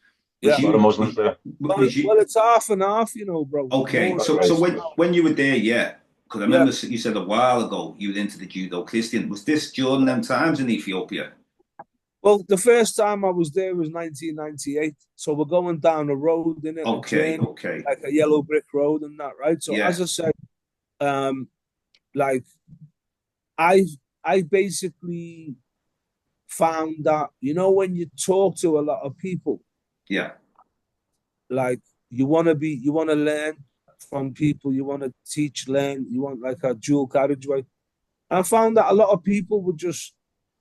a lot of Muslims there. Well, it's half and half, bro. Okay, so when you were there, because I remember you said a while ago you were into the Judo-Christian. Was this during them times in Ethiopia? Well, the first time I was there was 1998. So we're going down a road, innit? Okay. Like a yellow brick road and that, right? So as I said, like, I basically found that, when you talk to a lot of people, like, you want to learn from people, you want to teach, learn, you want, like, a dual carriageway. I found that a lot of people were just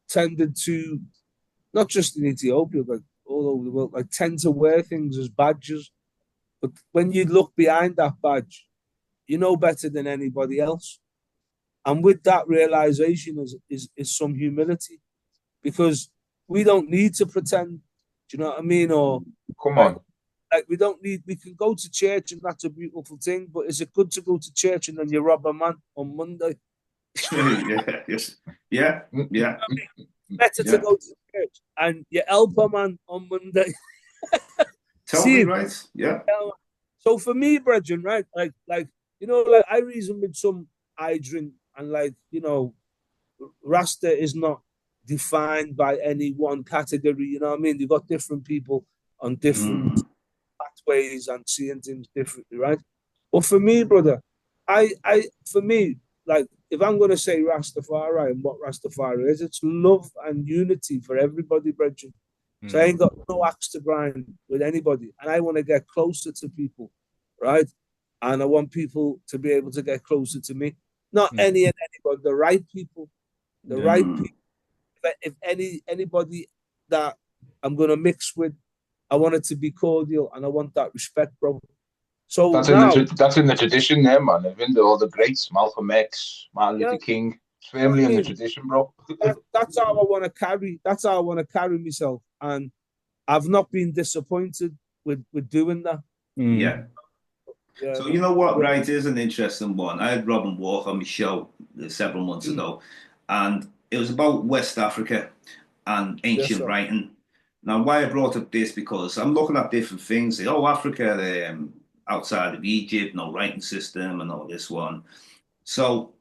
tended to, not just in Ethiopia, but all over the world, like, tend to wear things as badges. But when you look behind that badge, you know better than anybody else. And with that realization is some humility, because we don't need to pretend. Do you know what I mean? Or come on, Like we don't need. We can go to church and that's a beautiful thing. But is it good to go to church and then you rob a man on Monday? Yeah, yes, yeah, yeah, Better to yeah. go to church and you help a man on Monday. Totally See, right. Yeah. so for me, brethren, right, like like I reason with some I drink and Rasta is not defined by any one category. You know what I mean? You got different people on different Mm. pathways and seeing things differently, right? But for me, brother, for me, like if I'm gonna say Rastafari and what Rastafari is, it's love and unity for everybody, brethren. So I ain't got no axe to grind with anybody, and I want to get closer to people, right? And I want people to be able to get closer to me. Not any and anybody, the right people, the Yeah. right people. If anybody that I'm gonna mix with, I want it to be cordial and I want that respect, bro. So now, that's in the tradition there, man. Even all the greats, Malcolm X, Martin yeah, Luther King, it's I firmly in the mean, tradition, bro. that's how I want to carry. That's how I want to carry myself, and I've not been disappointed with doing that. Yeah. Yeah, So you know what, yeah, right? Is an interesting one. I had Robin Walker on my show several months ago, and it was about West Africa and yes, ancient sir. writing. Now, why I brought up this because I'm looking at different things. Oh, Africa, outside of Egypt, no writing system, and all this one. So,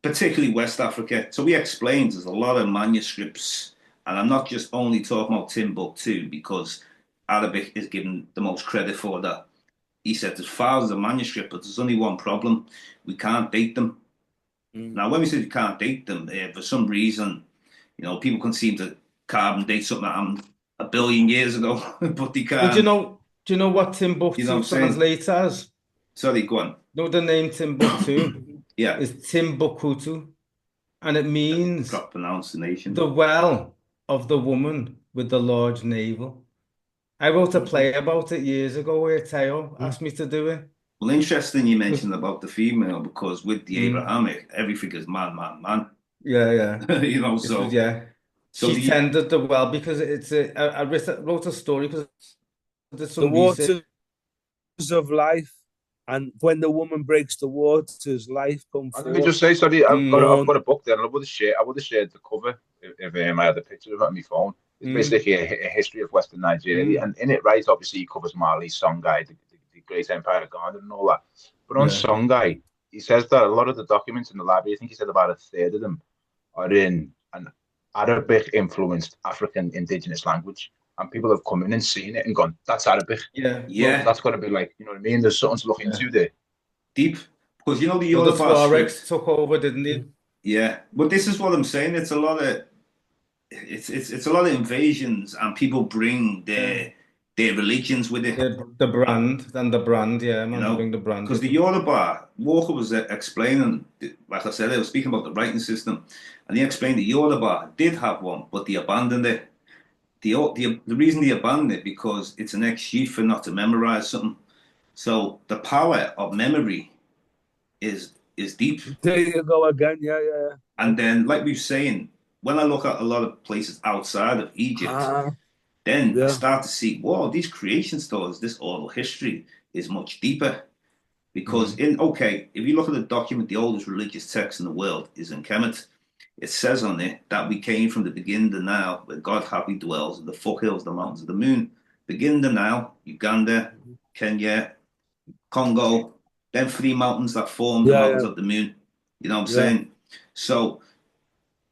particularly West Africa. So we explained there's a lot of manuscripts, and I'm not just only talking about Timbuktu because Arabic is given the most credit for that. He said there's thousands of manuscripts, but there's only one problem: we can't date them. Now, when we say we can't date them, for some reason, people can seem to carve and date something that happened a billion years ago, but they Well, can't. do you know what You know what Timbuktu I'm saying? translates as? Sorry, go on. No, the name Timbuktu Yeah, is Timbuktu, and it means proper pronunciation. the well of the woman with the large navel. I wrote a play about it years ago where Teo asked me to do it. Well, interesting you mentioned about the female because with the Mm. Abrahamic, everything is man, man, man. Yeah, yeah. This was, So yeah. so She the tended the well because I wrote a story because I did The some research. waters of life, and when the woman breaks the waters, life come And let me forth. just say, sorry, I've Born. got a book there, and I would have shared the cover if I had a picture of it on my phone. It's basically a history of Western Nigeria, and in it, right, obviously he covers Mali, Songhai, the Great Empire of Ghana, and all that. But on Yeah. Songhai, he says that a lot of the documents in the library, I think he said about a third of them, are in an Arabic influenced African indigenous language. And people have come in and seen it and gone, that's Arabic. Yeah. So yeah, that's got to be like, you know what I mean? There's something to look Yeah. into there. deep because the Well, the Yoruba Tuaregs script. took over, didn't they? Yeah, but this is what I'm saying. It's a lot of it's a lot of invasions, and people bring Yeah. their religions with it. The brand, yeah, You man, they know, bring the brand because with the them. Yoruba Walker was explaining, like I said, I was speaking about the writing system, and he explained the Yoruba did have one, but they abandoned it. The reason they abandoned it because it's an excuse for not to memorize something. So the power of memory is deep. There you go again. Yeah, yeah, yeah. And then, like we were saying, when I look at a lot of places outside of Egypt, Ah, then I yeah. start to see, whoa, these creation stories, this oral history is much deeper. Because if you look at the document, the oldest religious text in the world is in Kemet. It says on it that we came from the beginning to now, where God happily dwells in the foothills, the mountains of the moon. Beginning to now, Uganda, Kenya, Congo, them three mountains that form the Yeah, mountains yeah, of the moon. You know what I'm yeah. saying? So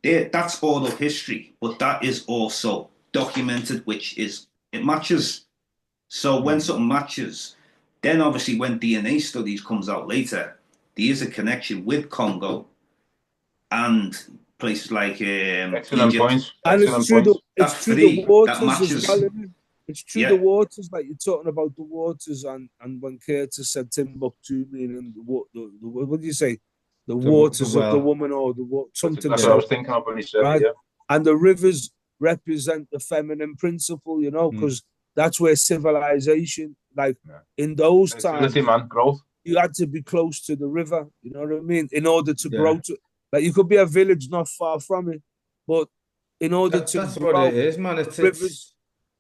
that's oral history, but that is also documented, which is it matches. So when something matches, then obviously when DNA studies comes out later, there is a connection with Congo and places like Excellent Egypt. points. And Excellent points. That's it's through the three that waters as matches. well, isn't it? It's through the Yeah, waters, like you're talking about the waters, and when Curtis said Timbuktu, meaning what do you say? The The waters of the well. woman, or That's something exactly what I Yeah. said, was thinking of when he said it, right? yeah. And the rivers represent the feminine principle, Mm. because that's where civilization, like Yeah. in those Fertility, times, man, growth. you had to be close to the river, you know what I mean, in order to Yeah. grow to, like you could be a village not far from it, but in order to That's what grow, it is, man. the rivers,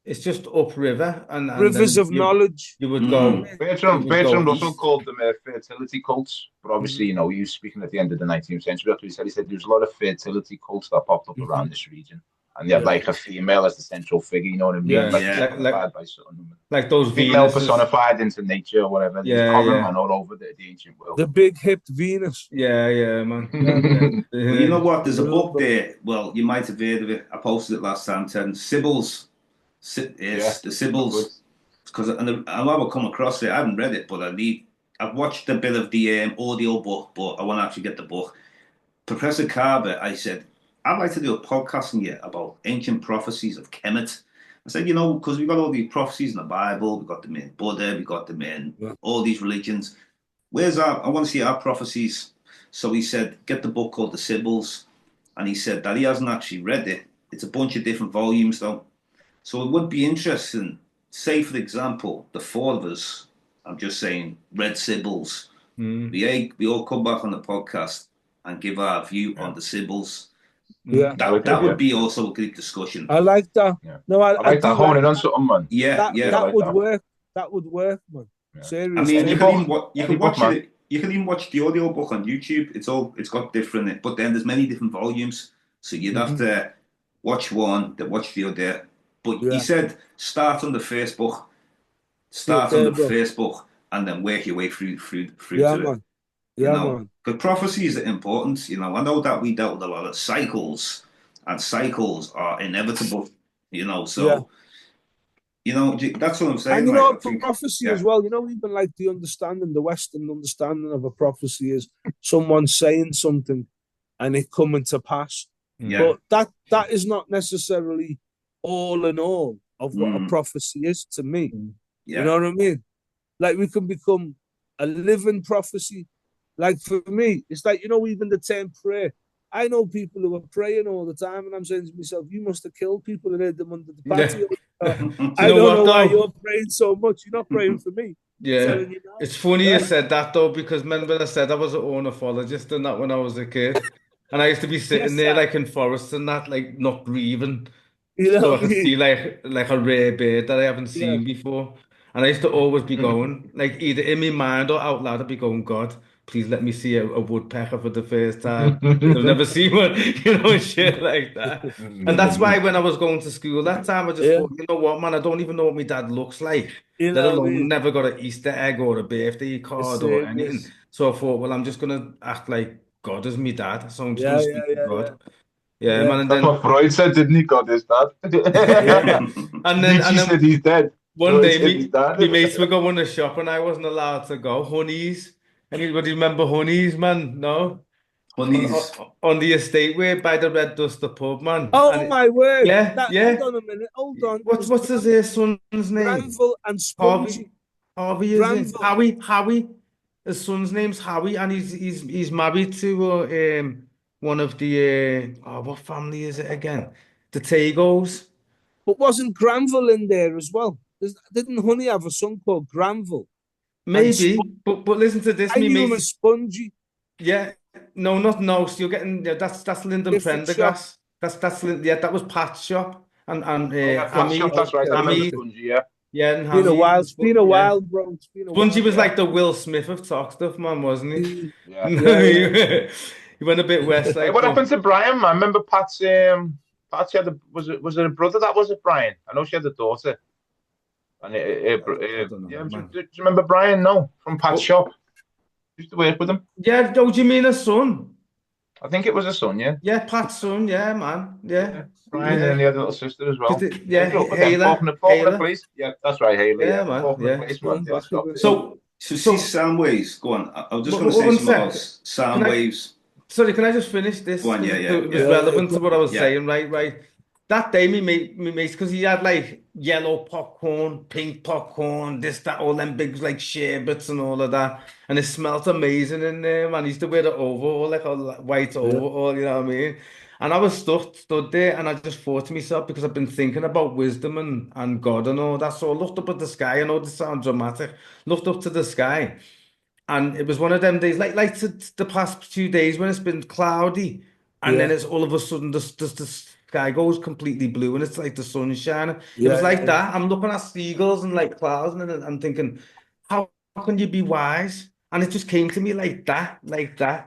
it's just upriver, and Rivers then of knowledge. you would You know what go I mean? you would Bertrand go Russell east. called them fertility cults, but obviously, Mhm. he was speaking at the end of the 19th century. That's what he said there's a lot of fertility cults that popped up around this region, and they have Yeah. like a female as the central figure. You know what I mean? Yeah. Like Yeah. personified by something. Like those Female Venuses. personified into nature or whatever. There's Yeah, common yeah. man all over the ancient world. The big hipped Venus. Yeah, man. Well, you know what? There's a book Beautiful. there. Well, you might have heard of it. I posted it last time, Terence. Sibyl's. Yes, the Good. Sibyl's. Because I know I would come across it. I haven't read it, but I've watched a bit of the audio book, but I want to actually get the book. Professor Carver, I said, I'd like to do a podcast in here about ancient prophecies of Kemet. I said, because we've got all these prophecies in the Bible, we've got them in Buddha, we've got them in Yeah. all these religions. I want to see our prophecies. So he said, get the book called The Sibyl's. And he said that he hasn't actually read it. It's a bunch of different volumes, though. So it would be interesting, say, for example, the four of us, I'm just saying, read Sibyl's. We all come back on the podcast and give our view on the Sibyl's. Yeah. That would be also a good discussion. I like that. Yeah. No, I like do that honing on something, man. Yeah, that would that. work. That would work, man. Yeah. Seriously. I mean, Any you book, can watch it. You can even watch the audio book on YouTube. It's got different, but then there's many different volumes. So you'd have to watch one, then watch the other. But Yeah. he said start on the first book, and then work your way through Yeah, to man. it. Yeah, man. Because prophecies are important. I know that we dealt with a lot of cycles, and cycles are inevitable. So that's what I'm saying. And I think, prophecy as well. Even like the Western understanding of a prophecy is someone saying something and it coming to pass. Yeah. But that is not necessarily all in all of what a prophecy is to me. Yeah. You know what I mean? Like we can become a living prophecy. Like for me, it's like, even the term prayer. I know people who are praying all the time, and I'm saying to myself, you must have killed people and hid them under the patio. I don't know why you're praying so much. You're not praying for me. Yeah. It's funny you said that, though, because remember I said I was an ornithologist and that when I was a kid. And I used to be sitting there like in forests and that, like not breathing. So I could see like a rare bird that I haven't seen before. And I used to always be going, like either in my mind or out loud, I'd be going, God, please let me see a woodpecker for the first time. I've never seen one, shit like that. And that's why when I was going to school that time, I just thought, you know what, man, I don't even know what my dad looks like. Let alone never got an Easter egg or a birthday card or anything. So I thought, well, I'm just going to act like God is my dad. So I'm just going to speak to God. Yeah, man. And That's what Freud said, didn't he? God is dad. And Nietzsche then said he's dead. one day, he's my mates were going to shop and I wasn't allowed to go. Honeys. Anybody remember Honeys, man? No? Honeys. On the estate way by the Red Duster pub, man. Oh, my word. Yeah. Hold on a minute. Hold on. What's his son's name? Granville and Spongy. Harvey is it? Howie. His son's name's Howie, and he's married to one of the what family is it again? The Tagos. But wasn't Granville in there as well? Didn't Honey have a son called Granville? Maybe, but listen to this. I knew him as Spongy. Yeah, no. So you're getting that's Lyndon Prendergast. That's that was Pat's shop and Pat's shop. That's right. Spongy, yeah. Yeah, and it's been a while, bro. Spongy was like the Will Smith of talk stuff, man, wasn't he? Yeah. He went a bit west. Like, what happened to Brian, man? Remember Pat's Patsy had was it a brother that was it Brian? I know she had a daughter. And do you remember Brian? No, from Pat's shop. Used to work with him. Yeah, do you mean a son? I think it was a son, yeah. Yeah, Pat's son, yeah, man. Yeah. Brian and he had a little sister as well. Hayla. Place. Yeah, that's right, Hayla. Yeah, man. Yeah. So see sound waves. Go on. I was just going to say something else. Sound waves. Sorry, can I just finish this? Go on, It was relevant to what I was saying, right. That day, me mates, because he had like yellow popcorn, pink popcorn, this, that, all them big like sherbets and all of that. And it smelt amazing in there, man. He used to wear the overall, like a white overall, you know what I mean? And I was stood there and I just thought to myself, because I've been thinking about wisdom and God and all that. So I looked up at the sky. I know this sounds dramatic. Looked up to the sky. And it was one of them days, like the past 2 days when it's been cloudy. And then it's all of a sudden, the sky goes completely blue and it's like the sun shining. It was Yeah, like yeah, that. I'm looking at seagulls and like clouds, and I'm thinking, how can you be wise? And it just came to me like that,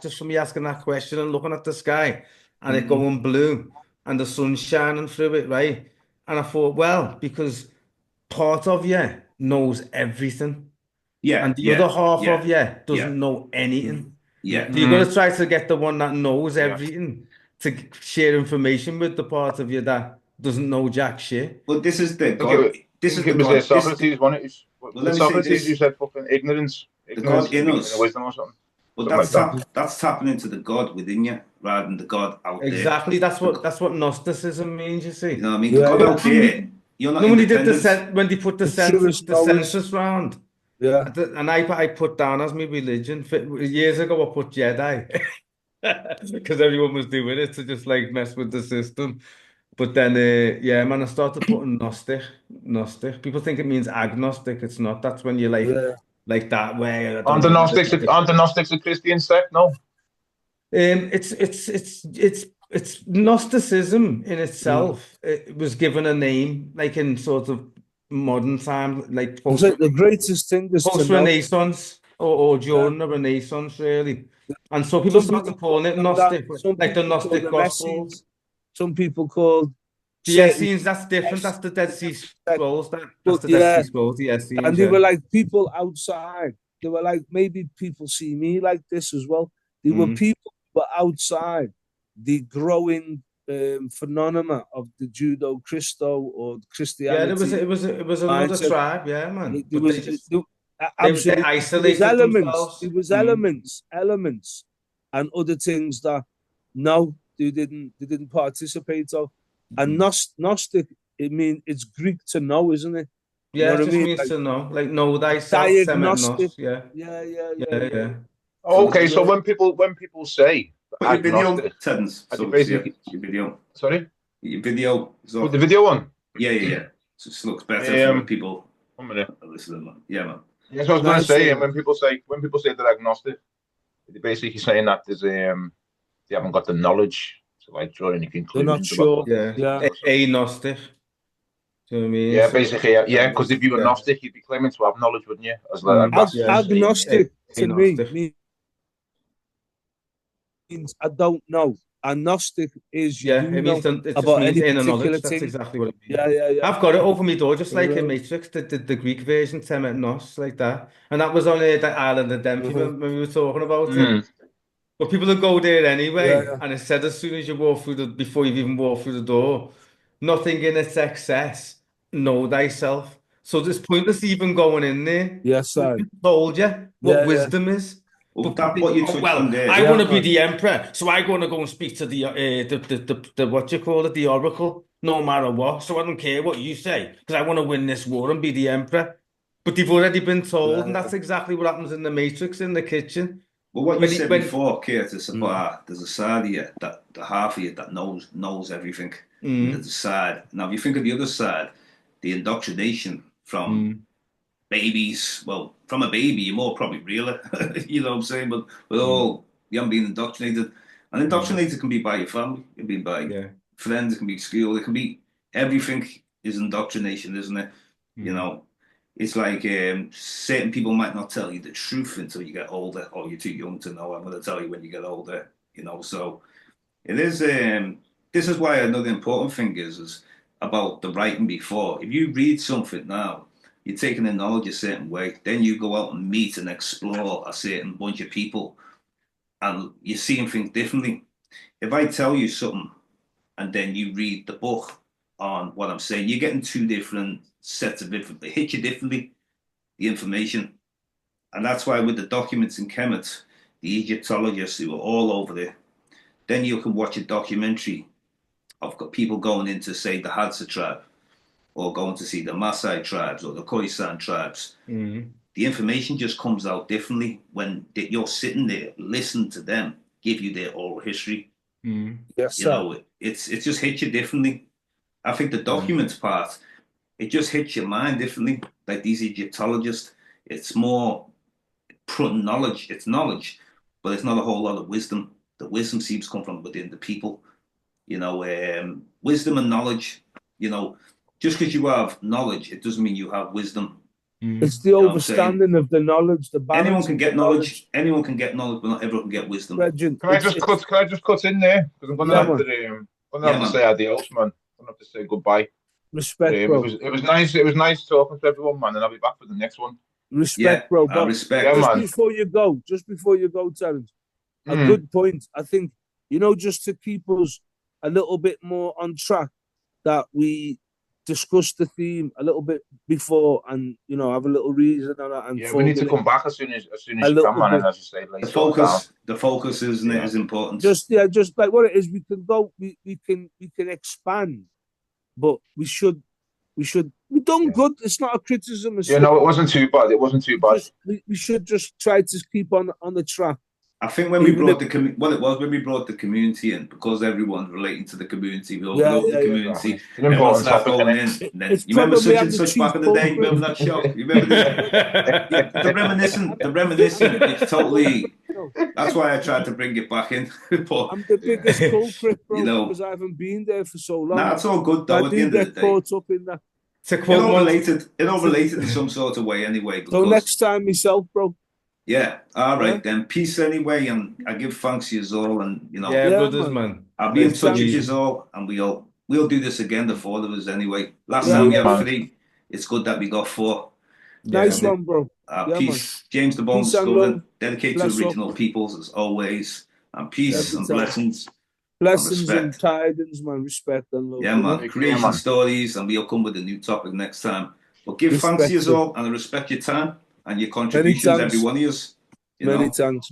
just from me asking that question and looking at the sky and it Mm. going blue and the sun shining through it, right? And I thought, well, because part of you knows everything, Yeah, and the other yeah, half yeah, of you yeah, doesn't know mm, anything. yeah. So you've got Mm, to try to get the one that knows yeah. everything to share information with the part of you that doesn't know jack shit. But this is the I think God. This is think the it was God. This is the, Socrates, wasn't it? well. Was Let it me say Socrates who this: said fucking ignorance? the Ignorance God is the in beginning of us. wisdom or something. But Something like that. that's tapping into the God within you rather than the God out there. Exactly. The, That's what Gnosticism means, you you see. know what I mean? The yeah, God yeah. out there, you're not No, when they did independent. when they put The truest the knowledge. census round, Yeah, and I put down as my religion. Years ago, I put Jedi because everyone was doing it to just like mess with the system. But then, yeah, man, I started putting Gnostic. Gnostic. People think it means agnostic. It's not. That's when you're yeah. like that way. I don't Aren't the know. Gnostics aren't the Gnostics a Christian sect? No. It's Gnosticism in Mm. itself. It was given a name, like in sort of modern time, like It's like the greatest thing is to post know. Renaissance or Yeah. during the Renaissance, really. And so people Some started people calling it call that. Gnostic, Some like the people call Gnostic them Gospels. Essenes. Some people call The certain Essenes, that's different. sects. That's the Dead Sea Scrolls. That's But the Dead Sea yeah, Scrolls, the and Essenes, they yeah. were like people outside. They were like maybe people see me like this as well. They were Mm. people who were outside the growing phenomena of the Judo Christo or Yeah, Christianity it was another mindset. tribe, yeah, man. There But was they absolutely there was isolated elements. themselves. There was Mm. elements, and other things that no, they didn't participate of. And Mm. Gnostic, I mean, it's Greek to know, isn't it? You know Yeah, what it I just mean? means Like to know, like know a thyself, diagnostic. semenos. Yeah, Yeah, yeah, yeah, yeah, yeah. yeah. So the, Okay, so Yeah, when people say put your video, agnostic, Terence. are they So yeah, basically your video, sorry? your video. With the So video one? yeah, yeah, yeah. So it looks better for the Um, people 1 minute. listening. Man. Yeah, man. Yes, I was going to nice say, one. and when people say they're agnostic, they're basically saying that they haven't got the knowledge to like draw any They're not conclusions about sure. what they Yeah, Yeah, believe or something. agnostic. Do you know what I mean? Yeah, So basically, yeah. that Because was if you were yeah, Gnostic, you'd be claiming to have knowledge, wouldn't you? As yeah, that's agnostic to me agnostic. means I don't know. Agnostic is you Yeah, do know it just about means any inner particular knowledge. That's thing. exactly what it means. Yeah, yeah, yeah. I've got it over my door, just like in Uh-huh. Matrix, the Greek version, temet like that. And that was on the island of Dempsey Uh-huh. when we were talking about it. mm, But people that go there Yeah, anyway, yeah, and it said as soon as you walk through before you've even walked through the door, nothing in its excess, know thyself. So it's pointless even going in there. yes, We've I. told you what Yeah, yeah, wisdom is. Well, But people that think, what you oh, touched on well, there. I yeah, want to be man. the emperor, so I'm going to go and speak to the what you call it, the oracle, no matter what. So I don't care what you say, because I want to win this war and be the emperor. But they've already been told, Yeah, and yeah. that's exactly what happens in the Matrix in the kitchen. Well, what you When he, said when before, Curtis, Mm. about there's a side of you that the half of you that knows everything, and there's a mm, side. Now, if you think of the other side, the indoctrination from mm, babies. Well, from a baby, you're more probably realer. You know what I'm saying? But mm, all you haven't been indoctrinated, and mm, indoctrinated can be by your family, it can be by yeah. friends, it can be school, it can be everything is indoctrination, isn't it? You Mm, know, it's like certain people might not tell you the truth until you get older, or you're too young to know. I'm going to tell you when you get older. You know, so it is. This is why another important thing is about the writing before. If you read something now, you're taking the knowledge a certain way. Then you go out and meet and explore a certain bunch of people, and you're seeing things differently. If I tell you something and then you read the book on what I'm saying, you're getting two different sets of information. It hits you differently, the information. And that's why with the documents in Kemet, the Egyptologists who were all over there, then you can watch a documentary of people going into, say, the Hadza tribe or going to see the Maasai tribes or the Khoisan tribes. mm, The information just comes out differently when you're sitting there, listening to them give you their oral history. mm, Yes, You sir. know, it just hits you differently. I think the yeah. documents part, it just hits your mind differently. Like these Egyptologists, it's more knowledge. It's knowledge, but it's not a whole lot of wisdom. The wisdom seems to come from within the people. You know, wisdom and knowledge. You know, just because you have knowledge, it doesn't mean you have wisdom. It's the You know what I'm saying? overstanding of the knowledge, the Anyone balance can of get the knowledge. Anyone can get knowledge, but not everyone can get wisdom. Brethren, Can I just cut in there? Because I'm gonna yeah, have man. to Yeah, man. say adios, man. I'm gonna have to say goodbye. Respect, It bro. was nice talking to everyone, man, and I'll be back for the next one. Respect, Yeah, bro. I But respect. Yeah, just man. before you go, Terence, a Mm. good point. I think, you know, just to keep us a little bit more on track, that we discuss the theme a little bit before, and you know, have a little reason on it and Yeah, we need to formulate come back as soon as a you can, little man. And bit. as you say, lay sort down. The focus isn't it, Yeah. is important. Just like what it is. We can go. We can expand, but we've done good. It's not a criticism. It's Yeah, no, it wasn't too bad. It wasn't too bad. we should just try to keep on the track. I think when we brought when we brought the community in, because everyone's relating to the community, we all love the community. It's an Everyone important starts topic, going innit? in. Then It's you remember probably such I'm and the such chief back in the day. You culprit. remember that show? You remember this? The reminiscing. It's totally. That's why I tried to bring it back in. But I'm the biggest culprit, bro, you know, because I haven't been there for so long. nah, it's all good though. I At the do end of the get day, caught up in that. it all related. It all related in some sort of way, anyway. So next time, myself, bro. Yeah. All right Yeah. then. Peace anyway, and I give thanks to you all, and you know. Yeah, Yeah, brothers, man. man. I'll be in Nice touch to with meet you all, and we'll do this again, the four of us anyway. Last Yeah, time we man. had three. It's good that we got four. Nice Yeah. one, bro. Yeah, Peace. James Diboe Peace and Discovering, love. dedicated Bless to up. original peoples as always. And peace Every and time. blessings. Blessings and respect. tidings, man. Respect and love. Yeah, you man. know? Creation man. stories, and we'll come with a new topic next time. But give thanks to Respect you it. all, and I respect your time and your contributions, every one of you. Many thanks.